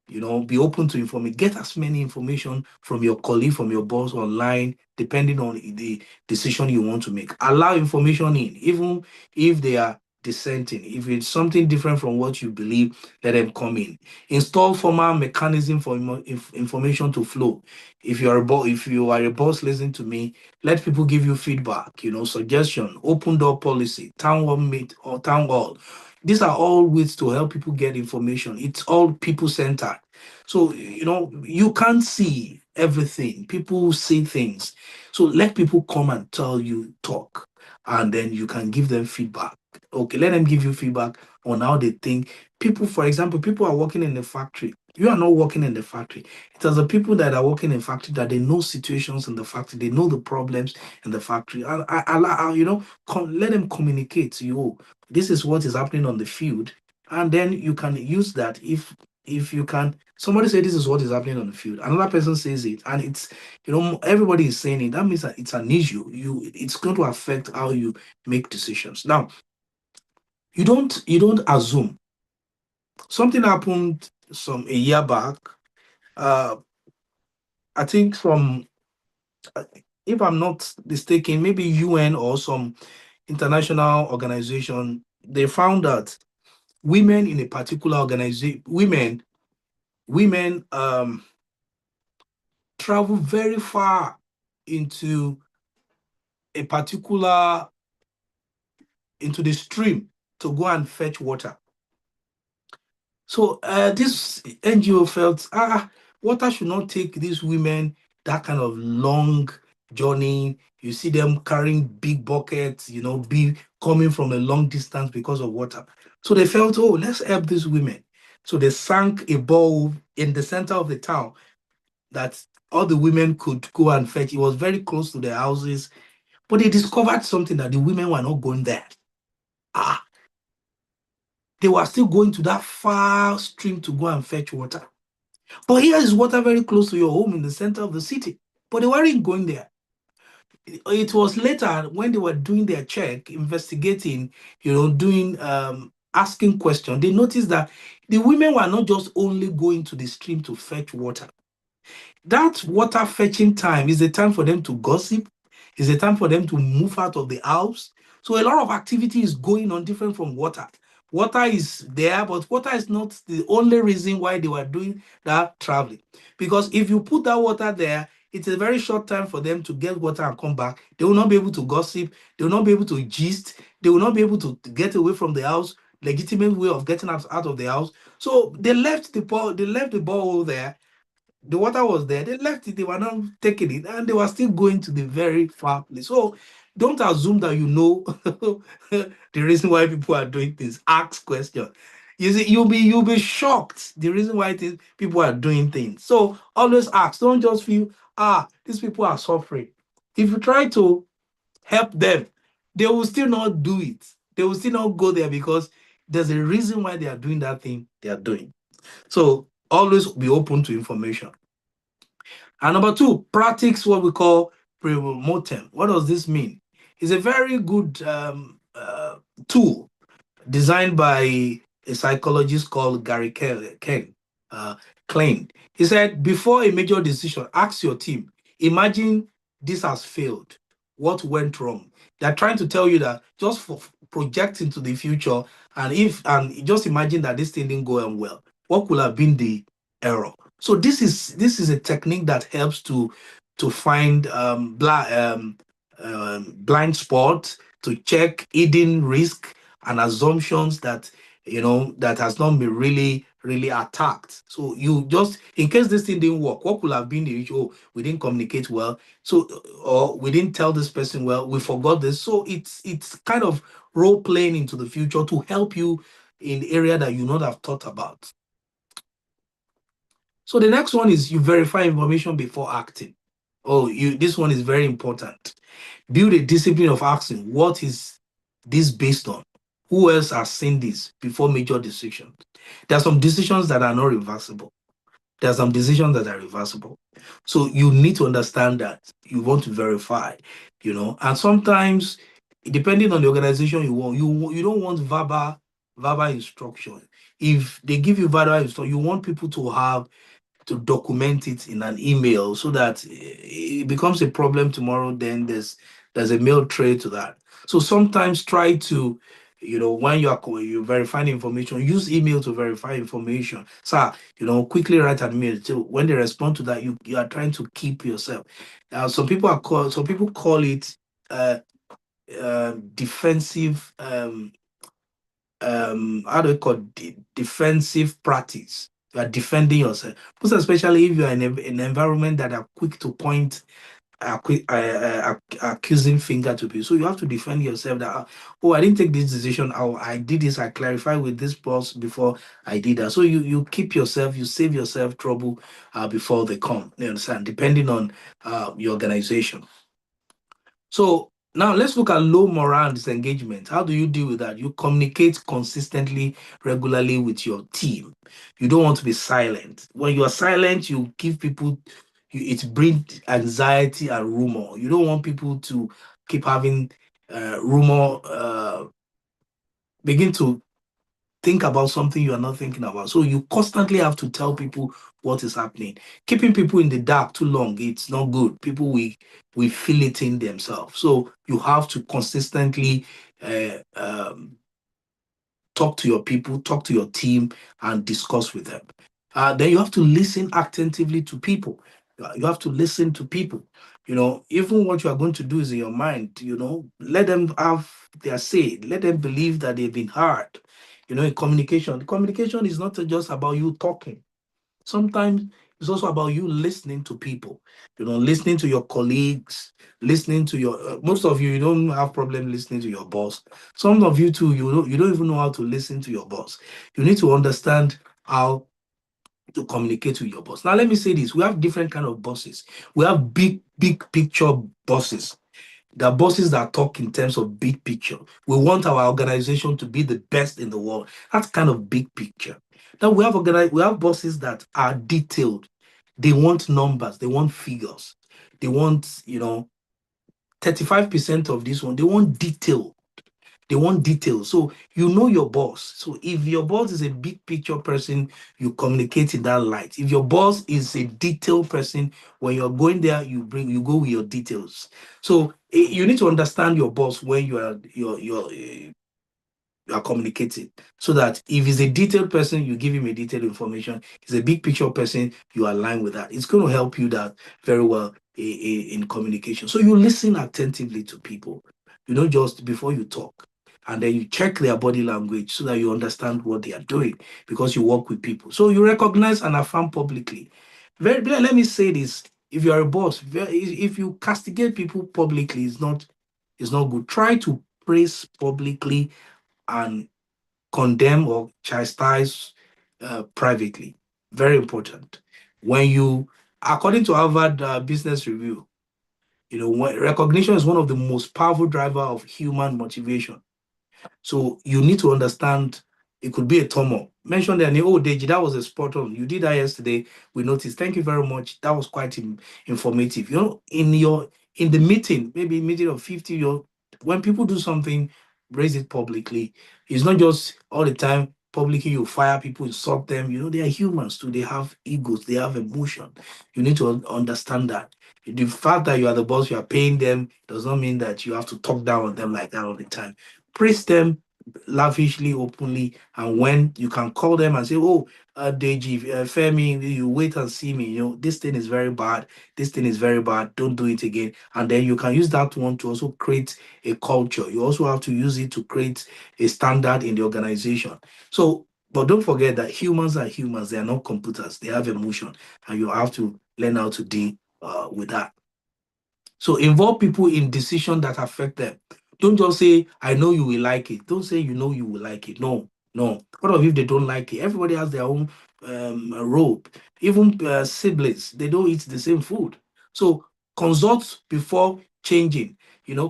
Be open to information. Get as many information from your colleague, from your boss online, depending on the decision you want to make. Allow information in, even if they are dissenting. If it's something different from what you believe, let them come in. Install formal mechanism for information to flow. If you are a boss, listen to me. Let people give you feedback, suggestion, open door policy, town hall meet or town hall. These are all ways to help people get information. It's all people-centered. So, you can't see everything. People say things. So let people come and tell you, talk, and then you can give them feedback. Okay, let them give you feedback on how they think. People, for example, people are working in the factory. You are not working in the factory. It is the people that are working in the factory that they know situations in the factory. They know the problems in the factory. And let them communicate to you. This is what is happening on the field, and then you can use that. If you can, somebody say this is what is happening on the field, another person says it, and it's everybody is saying it. That means that it's an issue. It's going to affect how you make decisions. Now, you don't assume. Something happened a year back. I think if I'm not mistaken, maybe UN or some international organization, they found that women in a particular organization, women travel very far into the stream to go and fetch water. So this NGO felt water should not take these women that kind of long journey. You see them carrying big buckets, be coming from a long distance because of water. So they felt, oh, let's help these women. So they sank a bowl in the center of the town that all the women could go and fetch. It was very close to their houses, but they discovered something, that the women were not going there. They were still going to that far stream to go and fetch water. But here is water very close to your home in the center of the city. But they weren't going there. It was later when they were doing their check, investigating, doing asking questions, they noticed that the women were not just only going to the stream to fetch water. That water fetching time is a time for them to gossip, is a time for them to move out of the house. So a lot of activity is going on different from water. Water is there, but water is not the only reason why they were doing that traveling. Because if you put that water there, it's a very short time for them to get water and come back. They will not be able to gossip. They will not be able to gist. They will not be able to get away from the house. Legitimate way of getting out of the house. So they left the ball. They left the borehole there. The water was there. They left it. They were not taking it, and they were still going to the very far place. So don't assume that you know the reason why people are doing things. Ask questions. You see, you'll be shocked the reason why people are doing things. So always ask. Don't just feel these people are suffering. If you try to help them, they will still not do it. They will still not go there because there's a reason why they are doing that thing they are doing. So always be open to information. And number two, practice what we call pre-mortem. What does this mean? It's a very good tool designed by a psychologist called Gary uh, Klein. He said, before a major decision, ask your team, imagine this has failed. What went wrong? They're trying to tell you that just for project into the future, and just imagine that this thing didn't go on well. What could have been the error? So this is a technique that helps to find blind spots, to check hidden risk and assumptions that that has not been really attacked. So you just, in case this thing didn't work, what could have been the issue? Oh, we didn't communicate well, so, or we didn't tell this person well, we forgot this. So it's kind of role playing into the future to help you in the area that you not have thought about. So the next one is you verify information before acting. Oh, this one is very important. Build a discipline of asking, what is this based on? Who else has seen this before major decisions? There are some decisions that are not reversible. There are some decisions that are reversible. So you need to understand that you want to verify, and sometimes, depending on the organization you don't want verbal instruction. If they give you verbal instruction, you want people to document it in an email so that it becomes a problem tomorrow. Then there's a mail trail to that. So sometimes try to, when you're verifying information, use email to verify information. So, quickly write an email. So when they respond to that, you are trying to keep yourself. Some people call it uh, defensive how do we call defensive practice. You are defending yourself, most especially if you are in an environment that are quick to point accusing finger to people. So you have to defend yourself that, oh, I didn't take this decision, oh, I did this, I clarified with this boss before I did that. So you keep yourself, you save yourself trouble before they come. You understand? Depending on your organization. So now let's look at low morale and disengagement. How do you deal with that? You communicate consistently, regularly with your team. You don't want to be silent. When you are silent, you give people, it brings anxiety and rumor. You don't want people to keep having rumor, begin to think about something you are not thinking about. So you constantly have to tell people what is happening. Keeping people in the dark too long, it's not good. People we feel it in themselves. So you have to consistently uh, um, talk to your people, talk to your team, and discuss with them. Then you have to listen attentively to people. You have to listen to people. Even what you are going to do is in your mind. Let them have their say. Let them believe that they've been heard. In communication is not just about you talking. Sometimes it's also about you listening to people. Listening to your colleagues, listening to your. Most of you don't have problem listening to your boss. Some of you too, you don't even know how to listen to your boss. You need to understand how to communicate with your boss. Now, let me say this: we have different kind of bosses. We have big picture bosses. There are bosses that talk in terms of big picture. We want our organization to be the best in the world. That's kind of big picture. Then we have bosses that are detailed. They want numbers, they want figures. They want, 35% of this one, they want detail. They want details. So you know your boss. So if your boss is a big picture person, you communicate in that light. If your boss is a detailed person, when you're going there, you go with your details. So you need to understand your boss when you are communicating, so that if he's a detailed person, you give him a detailed information. If he's a big picture person, you align with that. It's going to help you that very well in communication. So you listen attentively to people, you know, just before you talk. And then you check their body language so that you understand what they are doing, because you work with people. So you recognize and affirm publicly. Let me say this. If you are a boss, if you castigate people publicly, it's not good. Try to praise publicly and condemn or chastise privately. Very important. When you, according to Harvard Business Review, recognition is one of the most powerful driver of human motivation. So you need to understand it could be a turmoil. Mention their name. Oh, Deji, that was a spot on. You did that yesterday. We noticed. Thank you very much. That was quite informative. In the meeting, maybe meeting of 50, when people do something, raise it publicly. It's not just all the time publicly you fire people, insult them. They are humans too. They have egos, they have emotion. You need to understand that. The fact that you are the boss, you are paying them, does not mean that you have to talk down on them like that all the time. Praise them lavishly, openly, and when you can call them and say, "Oh, Deji, Femi, you wait and see me. This thing is very bad. This thing is very bad. Don't do it again." And then you can use that one to also create a culture. You also have to use it to create a standard in the organization. So, but don't forget that humans are humans. They are not computers. They have emotion, and you have to learn how to deal with that. So involve people in decisions that affect them. Don't just say, "I know you will like it." Don't say you know you will like it. No, no. What if they don't like it? Everybody has their own rope. Even siblings, they don't eat the same food. So consult before changing.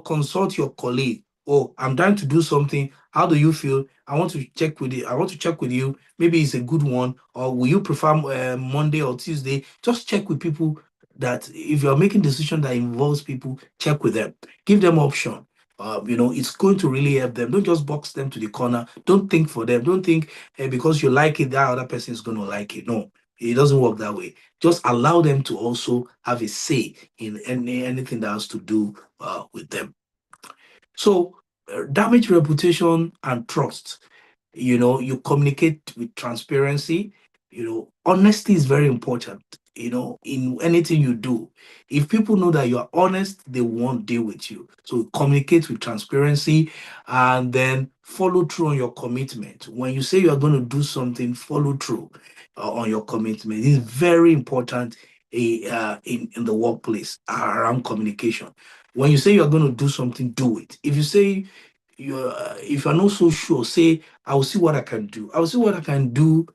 Consult your colleague. "Oh, I'm trying to do something. How do you feel? I want to check with you. I want to check with you. Maybe it's a good one. Or will you prefer Monday or Tuesday?" Just check with people, that if you're making decision that involves people, check with them, give them option. It's going to really help them. Don't just box them to the corner. Don't think for them. Don't think because you like it, that other person is going to like it. No, it doesn't work that way. Just allow them to also have a say in anything that has to do with them. So, damage reputation and trust. You communicate with transparency. Honesty is very important. In anything you do, if people know that you are honest, they won't deal with you. So communicate with transparency, and then follow through on your commitment. When you say you are going to do something, follow through on your commitment. It's very important in the workplace around communication. When you say you are going to do something, do it. If you say if you're not so sure, say, "I will see what I can do. I will see what I can do."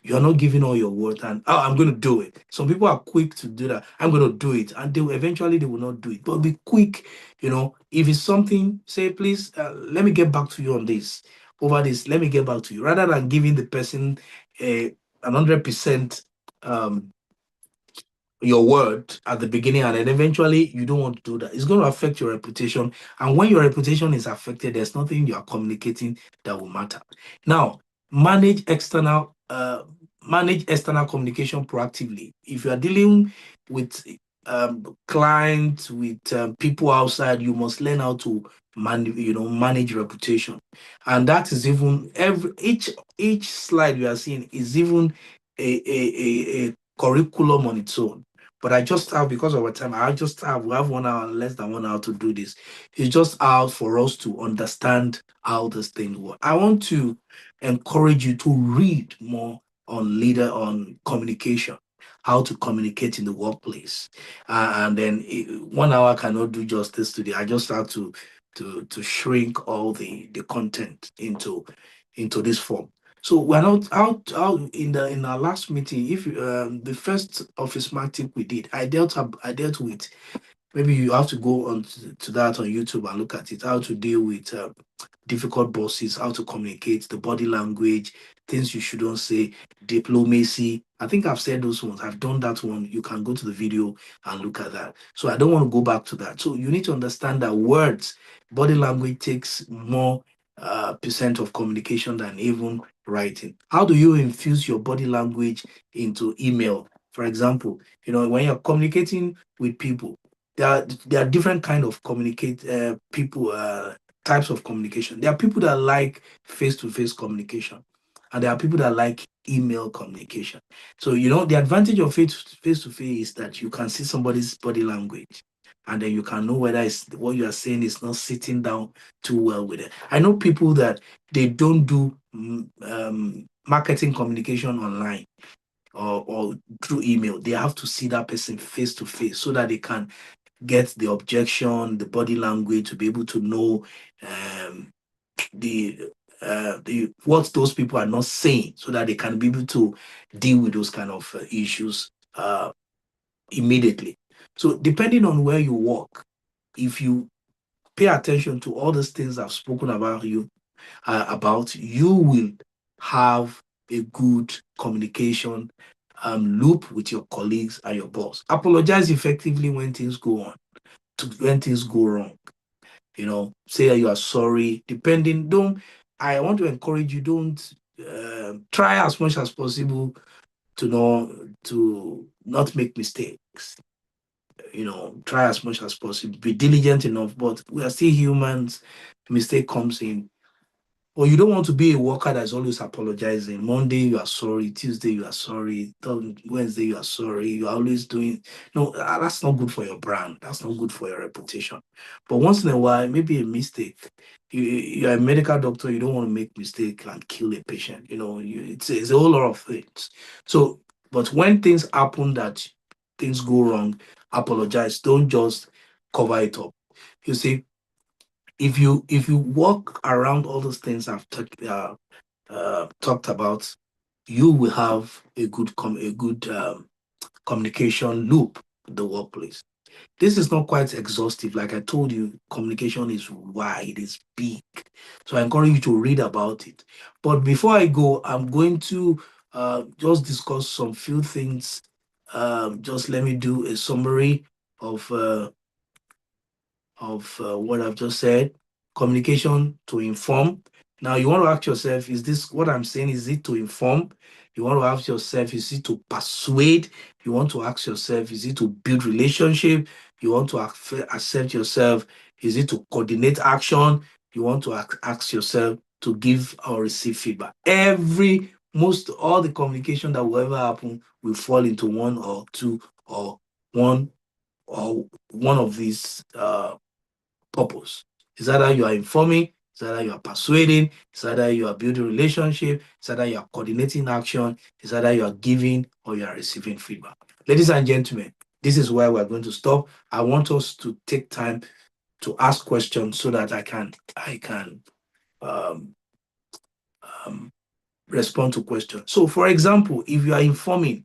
You're not giving all your word, and, "Oh, I'm going to do it." Some people are quick to do that. "I'm going to do it," and they will not do it. But be quick. If it's something, say, "Please, let me get back to you on this. Over this, let me get back to you," rather than giving the person a 100% your word at the beginning, and then eventually you don't want to do that. It's going to affect your reputation. And when your reputation is affected, there's nothing you are communicating that will matter. Now, manage external communication proactively. If you are dealing with clients, with people outside, you must learn how to manage reputation. And that is even each slide we are seeing is even a curriculum on its own. But I just have, because of our time, we have 1 hour, less than 1 hour to do this. It's just out for us to understand how this thing works. I want to encourage you to read more on communication, how to communicate in the workplace. And then 1 hour cannot do justice to I just have to shrink all the content into this form. So we're not out in our last meeting. If the first office marketing we did, I dealt with, maybe you have to go on to that on YouTube and look at it, how to deal with difficult bosses, how to communicate, the body language, things you shouldn't say, diplomacy. I think I've said those ones. I've done that one. You can go to the video and look at that. So I don't want to go back to that. So you need to understand that words, body language takes more percent of communication than even writing. How do you infuse your body language into email? For example, when you're communicating with people, there are different kind of communicate people types of communication. There are people that like face-to-face communication, and there are people that like email communication. So the advantage of face-to-face is that you can see somebody's body language, and then you can know whether what you are saying is not sitting down too well with it. I know people that they don't do marketing communication online or through email. They have to see that person face to face so that they can get the objection, the body language, to be able to know um, the what those people are not saying, so that they can be able to deal with those kind of issues immediately. So depending on where you work, if you pay attention to all those things I've spoken about, you will have a good communication loop with your colleagues and your boss. Apologize effectively when things go when things go wrong. Say that you are sorry. I want to encourage you, don't try as much as possible to not make mistakes. Try as much as possible. Be diligent enough, but we are still humans. Mistake comes in. Or you don't want to be a worker that's always apologizing. Monday you are sorry, Tuesday you are sorry, Wednesday you are sorry. You are always doing no. That's not good for your brand. That's not good for your reputation. But once in a while, maybe a mistake. You're a medical doctor. You don't want to make mistake and kill a patient. It's a whole lot of things. So, but when things happen that things go wrong, apologize. Don't just cover it up. You see, if you walk around all those things I've talked about, you will have a good communication loop in the workplace. This is not quite exhaustive. Like I told you, communication is wide, it's big. So I encourage you to read about it. But before I go, I'm going to just discuss some few things. Just let me do a summary of what I've just said. Communication to inform. Now, you want to ask yourself, is this what I'm saying? Is it to inform? You want to ask yourself, is it to persuade? You want to ask yourself, is it to build relationship? You want to accept yourself, is it to coordinate action? You want to ask yourself to give or receive feedback. All the communication that will ever happen will fall into one or two or one of these purpose. It's either you are informing, it's either you are persuading, it's either you are building relationship, it's either you are coordinating action, it's either you are giving or you are receiving feedback. Ladies and gentlemen, this is where we're going to stop. I want us to take time to ask questions so that I can um, um, respond to questions. So, for example, if you are informing,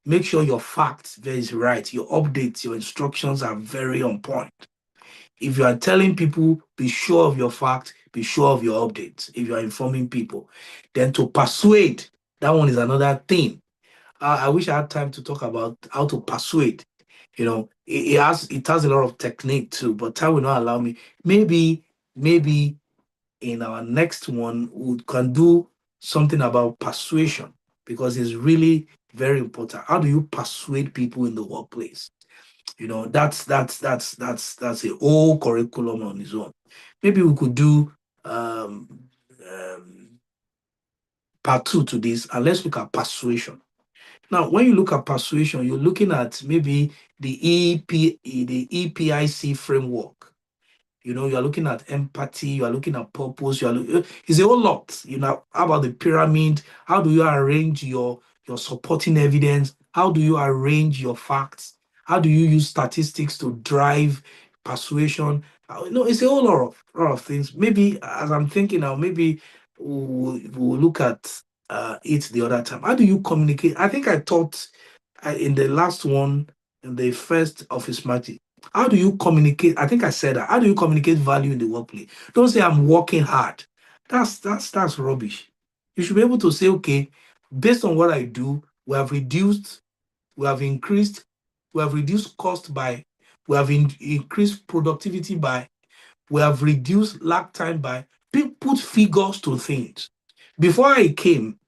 make sure your facts is right. Your updates, your instructions are very on point. If you are telling people, be sure of your facts, be sure of your updates. If you are informing people, then to persuade, that one is another thing. I wish I had time to talk about how to persuade. It has a lot of technique too, but time will not allow me. Maybe in our next one we can do something about persuasion, because it's really very important. How do you persuade people in the workplace? That's a whole curriculum on its own. Maybe we could do um, part two to this, and let's look at persuasion. Now, when you look at persuasion, you're looking at maybe the EPIC framework. You are looking at empathy, you are looking at purpose, it's a whole lot. How about the pyramid? How do you arrange your supporting evidence? How do you arrange your facts? How do you use statistics to drive persuasion? It's a whole lot of things. Maybe as I'm thinking now, maybe we'll look at it the other time. How do you communicate? I think I taught in the last one, in the first office market. How do you communicate? I think I said that. How do you communicate value in the workplace? Don't say I'm working hard. That's rubbish. You should be able to say, okay, based on what I do, we have increased, we have reduced cost by, we have increased productivity by, we have reduced lag time by. put figures to things. Before I came,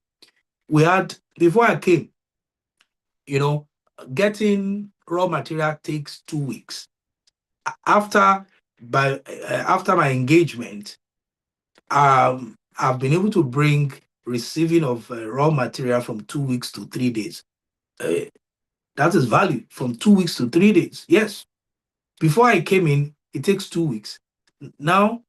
getting raw material takes 2 weeks. After my engagement, I've been able to bring receiving of raw material from 2 weeks to 3 days. That is value from 2 weeks to 3 days. Yes. Before I came in, it takes 2 weeks. Now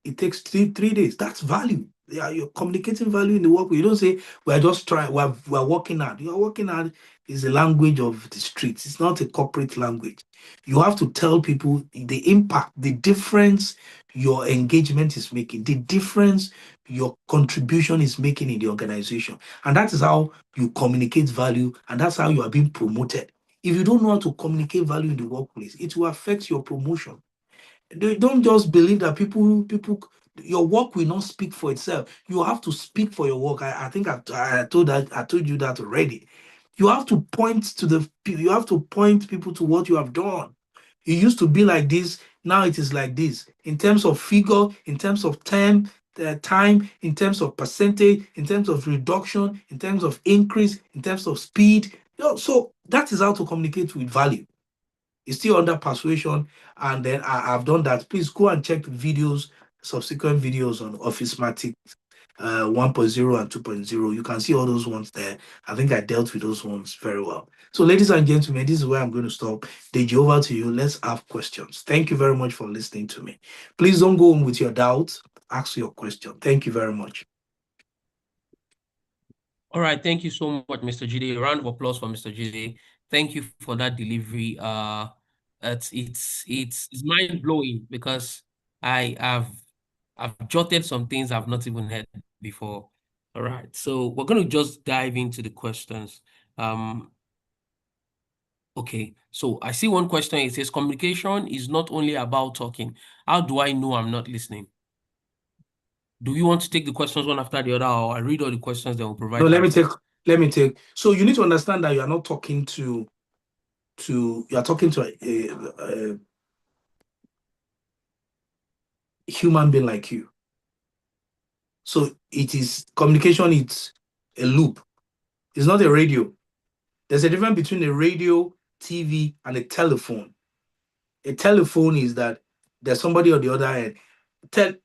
it takes three days. That's value. Yeah, you're communicating value in the work. You don't say we're just trying, we're working hard. You're working hard is the language of the streets. It's not a corporate language. You have to tell people the impact, the difference your engagement is making, the difference your contribution is making in the organization. And that is how you communicate value, and that's how you are being promoted. If you don't know how to communicate value in the workplace, it will affect your promotion. Don't just believe that your work will not speak for itself. You have to speak for your work. I think I told you that already. You have to you have to point people to what you have done. It used to be like this, now it is like this. In terms of figure, in terms of time, in terms of percentage, in terms of reduction, in terms of increase, in terms of speed. So that is how to communicate with value. It's still under persuasion, and then I've done that. Please go and check the videos, subsequent videos on Officematic 1.0 and 2.0. You can see all those ones there. I think I dealt with those ones very well. So, ladies and gentlemen, this is where I'm going to stop. Deji, over to you. Let's have questions. Thank you very much for listening to me. Please don't go home with your doubts. Ask your question. Thank you very much. All right, thank you so much, Mr. Jide. A round of applause for Mr. Jide. Thank you for that delivery. It's mind blowing because I've jotted some things I've not even heard before. All right, so we're going to just dive into the questions. Okay, so I see one question. It says communication is not only about talking. How do I know I'm not listening? Do you want to take the questions one after the other, or I read all the questions that will provide? No, let me take. So you need to understand that you are not talking to you are talking to a human being like you. So it is communication, it's a loop. It's not a radio. There's a difference between a radio, TV, and a telephone. A telephone is that there's somebody on the other end.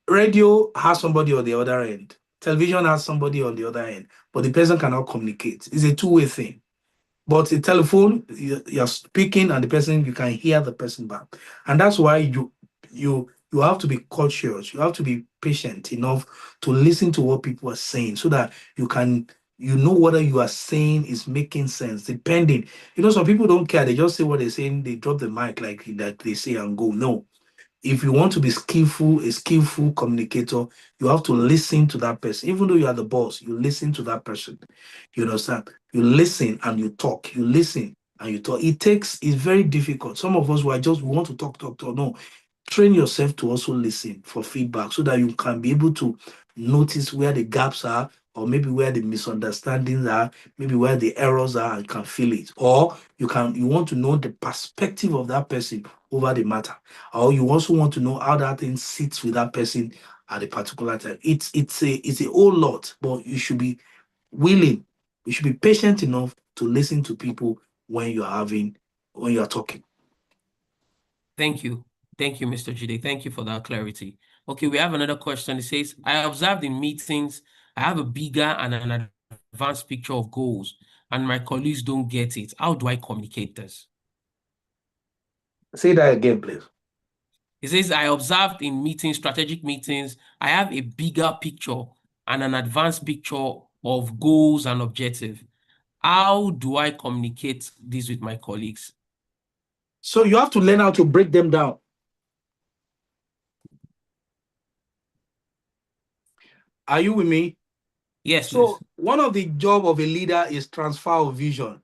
Radio has somebody on the other end. Television has somebody on the other end, but the person cannot communicate. It's a two-way thing. But a telephone, you're speaking, and the person, you can hear the person back. And that's why you have to be cautious. You have to be patient enough to listen to what people are saying, so that you know whether you are saying is making sense. Depending, some people don't care. They just say what they're saying. They drop the mic like that, they say, and go. No. If you want to be a skillful communicator, you have to listen to that person. Even though you are the boss, you listen to that person. You understand? You listen and you talk. You listen and you talk. It's very difficult. Some of us we want to talk. No. Train yourself to also listen for feedback, so that you can be able to notice where the gaps are, or maybe where the misunderstandings are, maybe where the errors are, and can feel it. Or you want to know the perspective of that person over the matter, or you also want to know how that thing sits with that person at a particular time. It's a whole lot, but you should be willing, you should be patient enough to listen to people when you are talking. Thank you. Thank you, Mr. Jide. Thank you for that clarity. Okay, we have another question. It says, I observed in meetings, I have a bigger and an advanced picture of goals, and my colleagues don't get it. How do I communicate this? Say that again, please. It says, I observed in meetings, strategic meetings, I have a bigger picture and an advanced picture of goals and objectives. How do I communicate this with my colleagues? So you have to learn how to break them down. Are you with me? Yes, so please. One of the job of a leader is transfer of vision.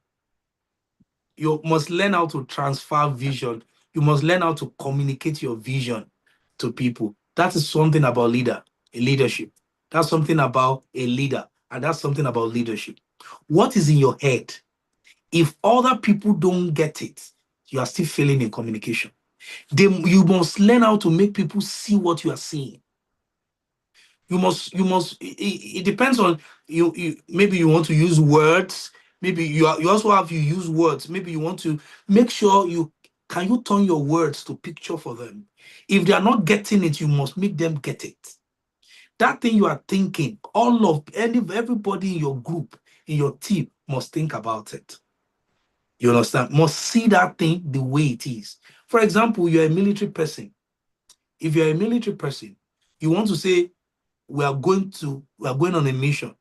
You must learn how to transfer vision. You must learn how to communicate your vision to people. That is something about leadership. That's something about a leader, and that's something about leadership. What is in your head? If other people don't get it, you are still failing in communication. You must learn how to make people see what you are seeing. It depends on you. Maybe you want to use words. Maybe you also have you use words. Maybe you want to make sure you turn your words to picture for them. If they are not getting it, you must make them get it. That thing you are thinking, everybody in your group, in your team must think about it. You understand? Must see that thing the way it is. For example, you're a military person. If you're a military person, you want to say we are going on a mission.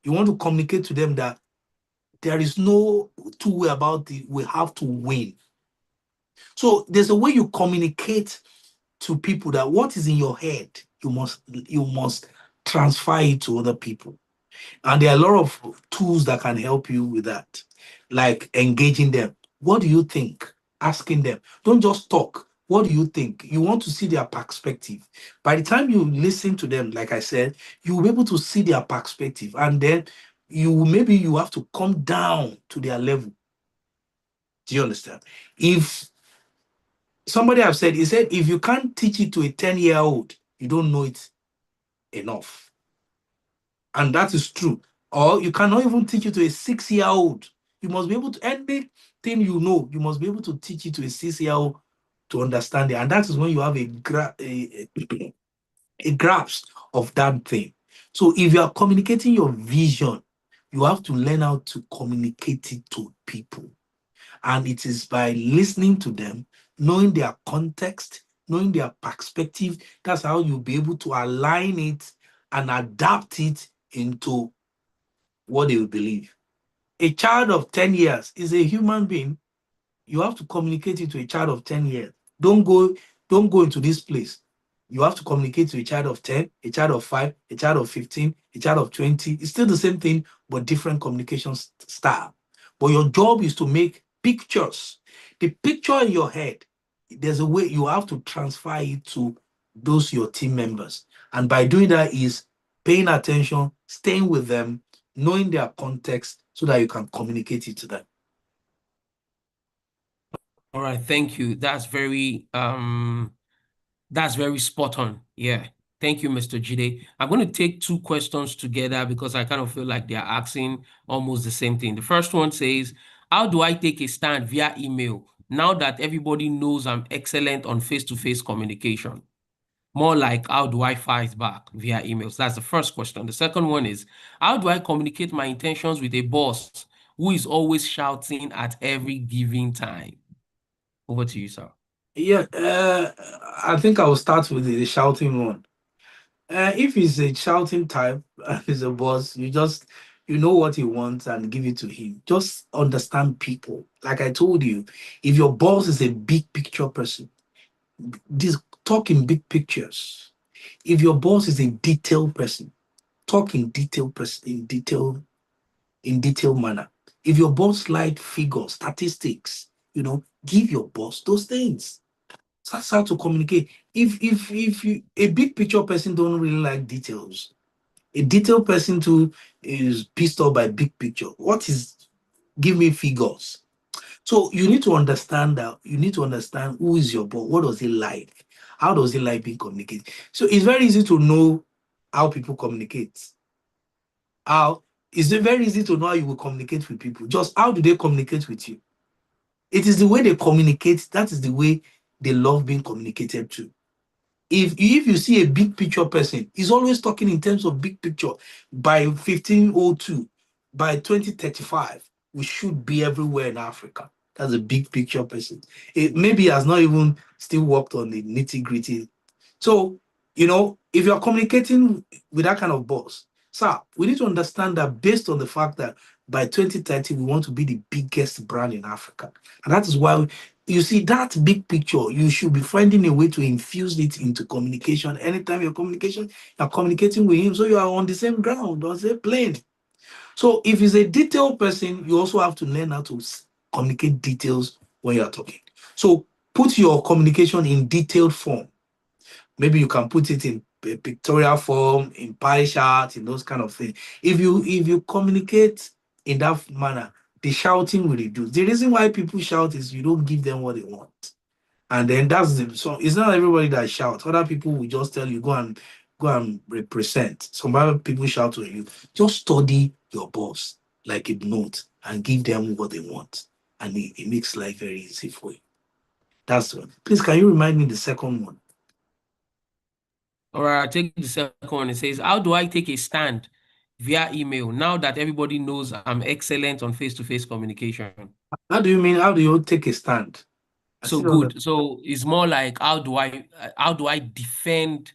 You want to communicate to them that there is no two way about it. We have to win. So there's a way you communicate to people that what is in your head, you must transfer it to other people. And there are a lot of tools that can help you with that, like engaging them. What do you think? Asking them. Don't just talk. What do you think? You want to see their perspective. By the time you listen to them, like I said, you'll be able to see their perspective. And then maybe you have to come down to their level. Do you understand? If somebody have said, he said, if you can't teach it to a 10-year-old, you don't know it enough. And that is true. Or you cannot even teach it to a 6-year-old. You must be able to, anything you know, you must be able to teach it to a 6-year-old to understand it. And that is when you have a grasp of that thing. So if you are communicating your vision, you have to learn how to communicate it to people. And it is by listening to them, knowing their context, knowing their perspective. That's how you'll be able to align it and adapt it into what they will believe. A child of 10 years is a human being. You have to communicate it to a child of 10 years. Don't go, don't go into this place. You have to communicate to a child of 10, a child of 5, a child of 15, a child of 20. It's still the same thing, but different communication style. But your job is to make pictures. The picture in your head, there's a way you have to transfer it to those your team members. And by doing that is paying attention, staying with them, knowing their context so that you can communicate it to them. All right, thank you. That's very spot on. Yeah. Thank you, Mr. Jide. I'm going to take two questions together because I kind of feel like they're asking almost the same thing. The first one says, how do I take a stand via email now that everybody knows I'm excellent on face-to-face communication? More like, how do I fight back via emails? That's the first question. The second one is, how do I communicate my intentions with a boss who is always shouting at every given time? Over to you, sir. Yeah, I think I will start with the shouting one. If he's a shouting type and he's a boss, you know what he wants and give it to him. Just understand people. Like I told you, if your boss is a big picture person, this talk in big pictures. If your boss is a detailed person, talk in detail manner. If your boss like figures, statistics, give your boss those things. That's how to communicate. If you a big picture person don't really like details, a detailed person too is pissed off by big picture. What is give me figures? So you need to understand that you need to understand who is your boss, what does he like, how does he like being communicated. So it's very easy to know how people communicate. How it's very easy to know how you will communicate with people. Just how do they communicate with you? It is the way they communicate, that is the way they love being communicated to. If you see a big picture person, he's always talking in terms of big picture. By 1502, by 2035, we should be everywhere in Africa. That's a big picture person. It maybe has not even still worked on the nitty-gritty. So, if you're communicating with that kind of boss, sir, we need to understand that based on the fact that by 2030, we want to be the biggest brand in Africa. And that is why you see that big picture, you should be finding a way to infuse it into communication. Anytime you're communicating with him, so you are on the same ground, on the same plane. So if he's a detailed person, you also have to learn how to communicate details when you're talking. So put your communication in detailed form. Maybe you can put it in a pictorial form, in pie chart, in those kind of things. If you communicate in that manner, the shouting will reduce. The reason why people shout is you don't give them what they want. And then so it's not everybody that shouts. Other people will just tell you, go and go and represent. Some other people shout to you. Just study your boss like a note and give them what they want. And it makes life very easy for you. That's one. Please, can you remind me the second one? All right, I'll take the second one. It says, how do I take a stand via email now that everybody knows I'm excellent on face-to-face communication? How do you mean? How do you take a stand? I So still don't good. So it's more like how do I defend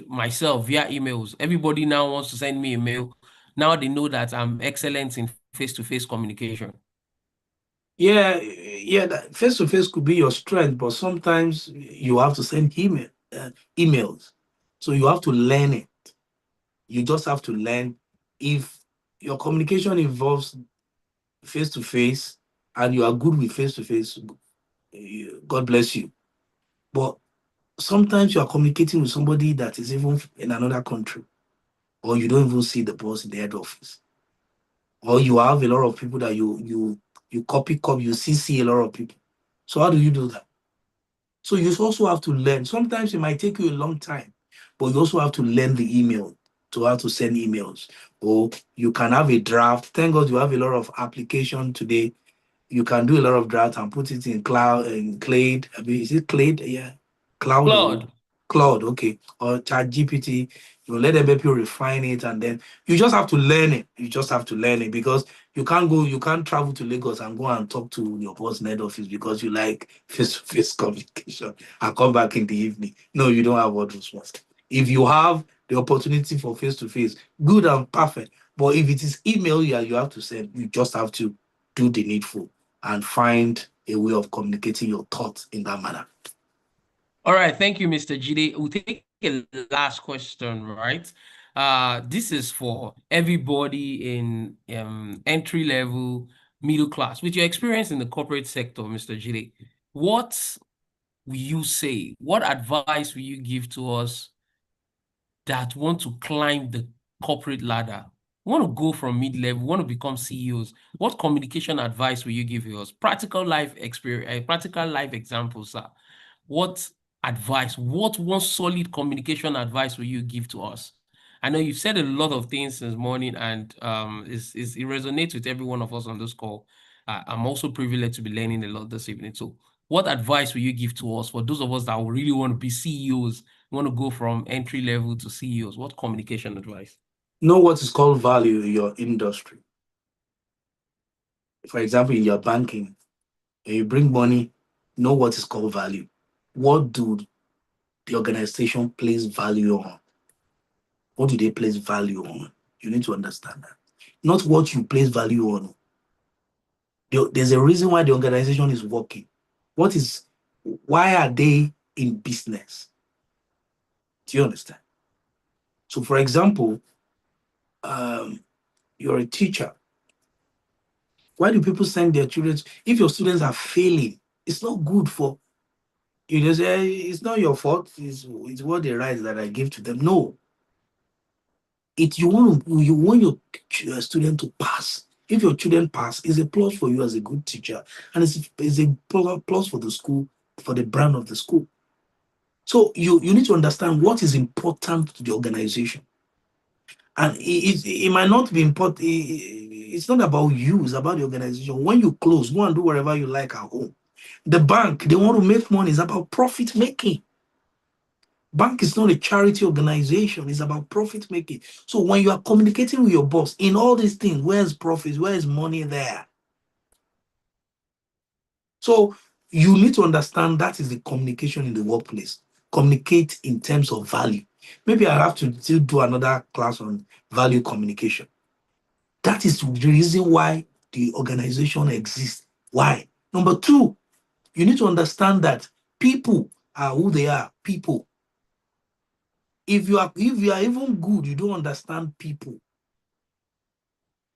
myself via emails? Everybody now wants to send me a mail. Now they know that I'm excellent in face-to-face communication. Yeah, yeah, that face to face could be your strength, but sometimes you have to send emails. So you have to learn it. You just have to learn if your communication involves face to face and you are good with face to face, God bless you. But sometimes you are communicating with somebody that is even in another country, or you don't even see the boss in the head office, or you have a lot of people that you copy, you CC a lot of people. So how do you do that? So you also have to learn. Sometimes it might take you a long time, but you also have to learn the email to how to send emails. Or you can have a draft. Thank God you have a lot of application today. You can do a lot of drafts and put it in cloud and Clade. I mean, is it Clade? Yeah. Cloud or Claude. Cloud, okay. Or Chat GPT. You let them help you refine it, and then you just have to learn it. You just have to learn it because you can't travel to Lagos and go and talk to your boss in head office because you like face-to-face communication and come back in the evening. No, you don't have all those ones. If you have the opportunity for face-to-face, good and perfect. But if it is email, yeah, you have to send, you just have to do the needful and find a way of communicating your thoughts in that manner. All right, thank you, Mr. Jide. We'll take a last question, right? This is for everybody in entry level, middle class. With your experience in the corporate sector, Mr. Jide, what will you say? What advice will you give to us that want to climb the corporate ladder, want to go from mid-level, want to become CEOs? What communication advice will you give us? Practical life experience, practical life examples, sir. What advice, what one solid communication advice will you give to us? I know you've said a lot of things this morning, and it resonates with every one of us on this call. I'm also privileged to be learning a lot this evening. So what advice will you give to us for those of us that really want to be CEOs, want to go from entry level to CEOs? What communication advice? Know what is called value in your industry. For example, in your banking, when you bring money, know what is called value. What do the organization place value on? What do they place value on? You need to understand that. Not what you place value on. There's a reason why the organization is working. Why are they in business? Do you understand? So, for example, you're a teacher. Why do people send their children? If your students are failing, it's not good for you. Just say it's not your fault. It's what they write that I give to them. No, you want your student to pass. If your children pass, it's a plus for you as a good teacher, and it's a plus for the school, for the brand of the school. So you need to understand what is important to the organization, and it might not be important. It's not about you; it's about the organization. When you close, go and do whatever you like at home. The bank, they want to make money. It's about profit making. Bank is not a charity organization. It's about profit making. So when you are communicating with your boss in all these things, where's profit? Where is money there? So you need to understand that is the communication in the workplace. Communicate in terms of value. Maybe I have to still do another class on value communication. That is the reason why the organization exists. Why? Number two, you need to understand that people are who they are. People. If you are even good, you don't understand people.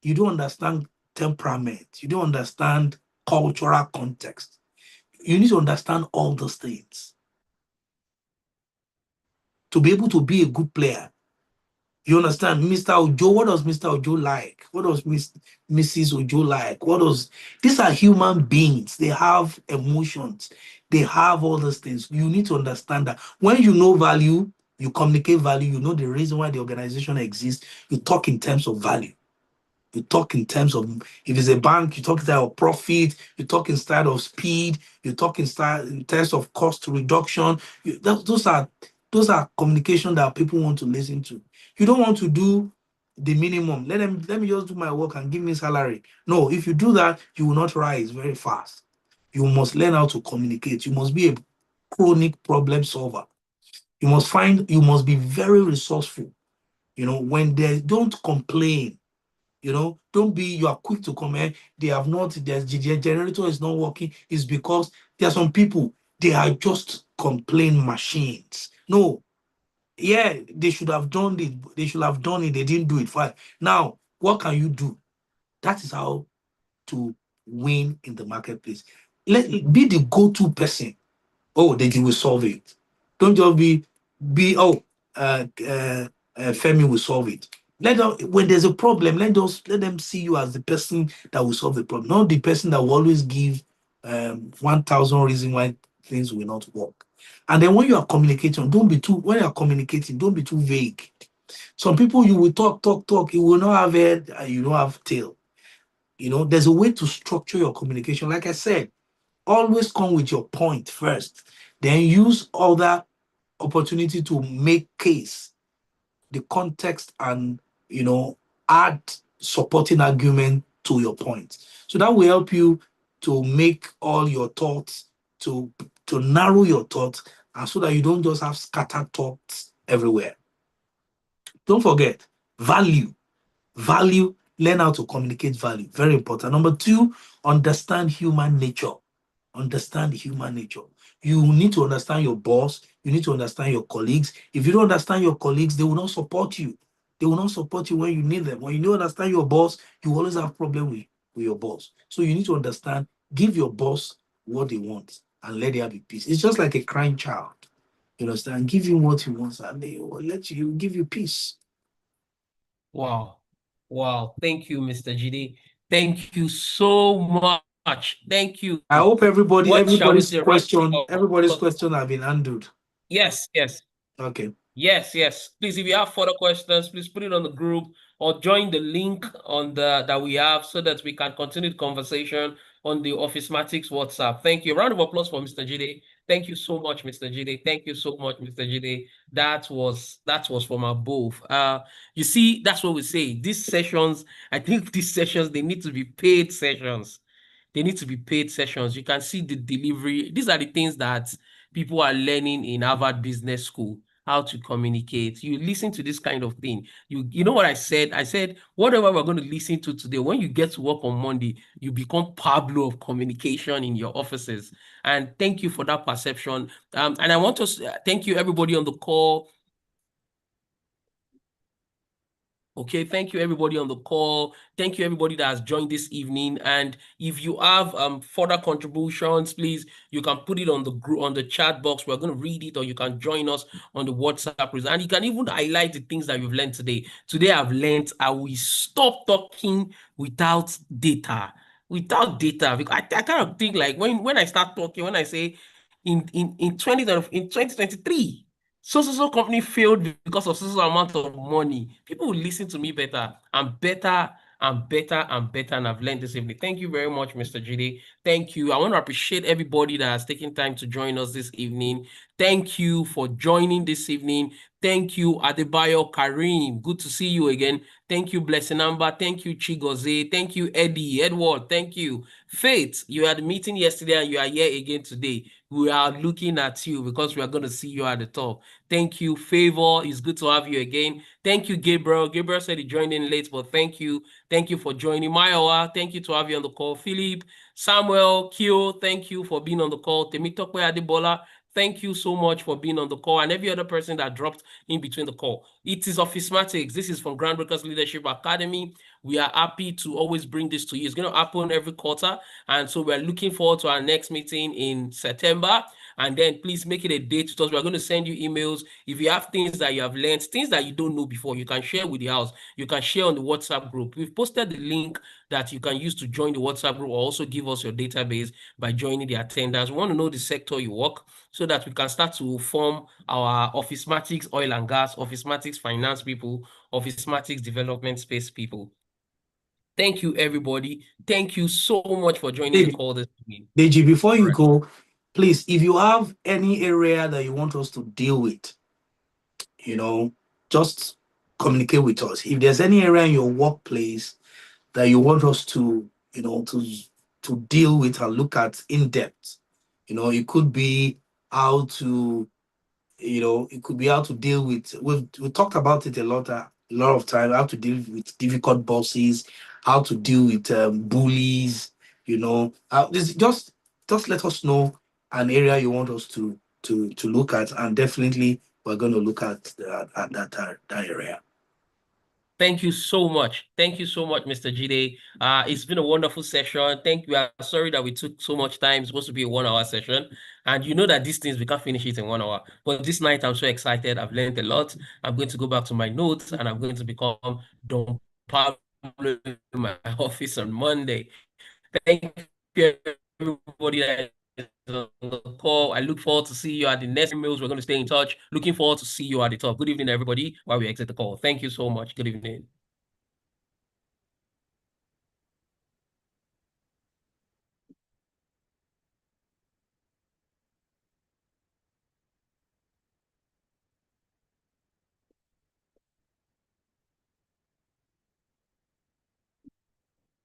You don't understand temperament. You don't understand cultural context. You need to understand all those things to be able to be a good player. You understand, Mr. Ojo? What does Mr. Ojo like? What does Mrs. Ojo like? These are human beings. They have emotions. They have all those things. You need to understand that when you know value, You communicate value. You know the reason why the organization exists. You talk in terms of value. You talk in terms of, if it's a bank, you talk in terms of profit. You talk in terms of speed. You talk in terms of cost reduction. Those are communication that people want to listen to. You don't want to do the minimum. Let me just do my work and give me salary. No, if you do that, you will not rise very fast. You must learn how to communicate. You must be a chronic problem solver. You must be very resourceful. When they don't complain, don't be, you are quick to comment. They have not, their generator is not working. It's because there are some people, they are just complain machines. No, yeah, they should have done it. They should have done it. They didn't do it. Fine. Now, what can you do? That is how to win in the marketplace. Be the go-to person. Oh, they will solve it. Don't just be Femi will solve it. When there's a problem, let them see you as the person that will solve the problem, not the person that will always give 1,000 reasons why things will not work. And then when you are communicating, when you are communicating, don't be too vague. Some people, you will talk, you will not have head, and you don't have tail. There's a way to structure your communication. Like I said, always come with your point first, then use other opportunity to make case, the context, and add supporting argument to your point. So that will help you to make all your thoughts, to narrow your thoughts, and so that you don't just have scattered thoughts everywhere. Don't forget value. Learn how to communicate value. Very important. Number 2, understand human nature. Understand human nature. You need to understand your boss. You need to understand your colleagues. If you don't understand your colleagues, they will not support you. They will not support you when you need them. When you don't understand your boss, you always have problem with your boss. So you need to understand, give your boss what they want and let there be peace. It's just like a crying child. You understand? Give him what he wants and they will give you peace. Wow. Wow. Thank you, Mr. Jide. Thank you so much. Thank you. I hope What shall we say? Round everybody's of question have been handled. yes, yes. Okay. Yes. Please, if you have further questions, please put it on the group or join the link on that we have so that we can continue the conversation on the Officematics WhatsApp. Thank you. Round of applause for Mr. Jide. Thank you so much, Mr. Jide. Thank you so much, Mr. Jide. That was from above. You see, that's what we say. These sessions, I think these sessions, they need to be paid sessions. They need to be paid sessions. You can see the delivery. These are the things that people are learning in Harvard Business School, how to communicate. You listen to this kind of thing. You know what I said? I said, whatever we're going to listen to today, when you get to work on Monday, you become Pablo of communication in your offices. And thank you for that perception. And I want to thank you, everybody on the call. Okay, thank you everybody on the call. Thank you everybody that has joined this evening. And if you have further contributions, please, you can put it on the group, on the chat box. We're going to read it, or you can join us on the WhatsApp. And you can even highlight the things that you've learned today. Today I've learned I will stop talking without data. Without data, because I kind of think like when I start talking, when I say in 2023. So company failed because of so amount of money. People will listen to me better and better and better and better. And I've learned this evening. Thank you very much, Mr. Jide. Thank you. I want to appreciate everybody that has taken time to join us this evening. Thank you for joining this evening. Thank you, Adebayo Karim. Good to see you again. Thank you, Blessing Amber. Thank you, Chigoze. Thank you, Eddie, Edward. Thank you. Faith, you had a meeting yesterday and you are here again today. We are looking at you because we are going to see you at the top. Thank you, Favor. It's good to have you again. Thank you, Gabriel. Gabriel said he joined in late, but thank you. Thank you for joining. Mayowa, thank you to have you on the call. Philip, Samuel, Kyo, thank you for being on the call. Temitope Adebola, thank you so much for being on the call, and every other person that dropped in between the call. It is Officematics. This is from Groundbreakers Leadership Academy. We are happy to always bring this to you. It's going to happen every quarter, and so we're looking forward to our next meeting in September. And then please make it a date with us. We're going to send you emails. If you have things that you have learned, things that you don't know before, you can share with the house. You can share on the WhatsApp group. We've posted the link that you can use to join the WhatsApp group, or also give us your database by joining the attendance. We want to know the sector you work so that we can start to form our Officematics oil and gas, Officematics finance people, Officematics development space people. Thank you, everybody. Thank you so much for joining the call this evening. Deji, before you go, please, if you have any area that you want us to deal with, just communicate with us. If there's any area in your workplace that you want us to, to deal with and look at in depth, it could be how to, it could be how to deal with. We've talked about it a lot of time. How to deal with difficult bosses, how to deal with bullies. Just let us know an area you want us to look at, and definitely we're going to look at that area. Thank you so much. Thank you so much, Mr. Jide. It's been a wonderful session. Thank you. I'm sorry that we took so much time. It's supposed to be a 1 hour session. And you know that these things, we can't finish it in 1 hour. But this night, I'm so excited. I've learned a lot. I'm going to go back to my notes, and I'm going to become Don Pablo in my office on Monday. Thank you, everybody that is on the call. I look forward to see you at the next emails. We're going to stay in touch. Looking forward to see you at the top. Good evening, everybody, while we exit the call. Thank you so much. Good evening.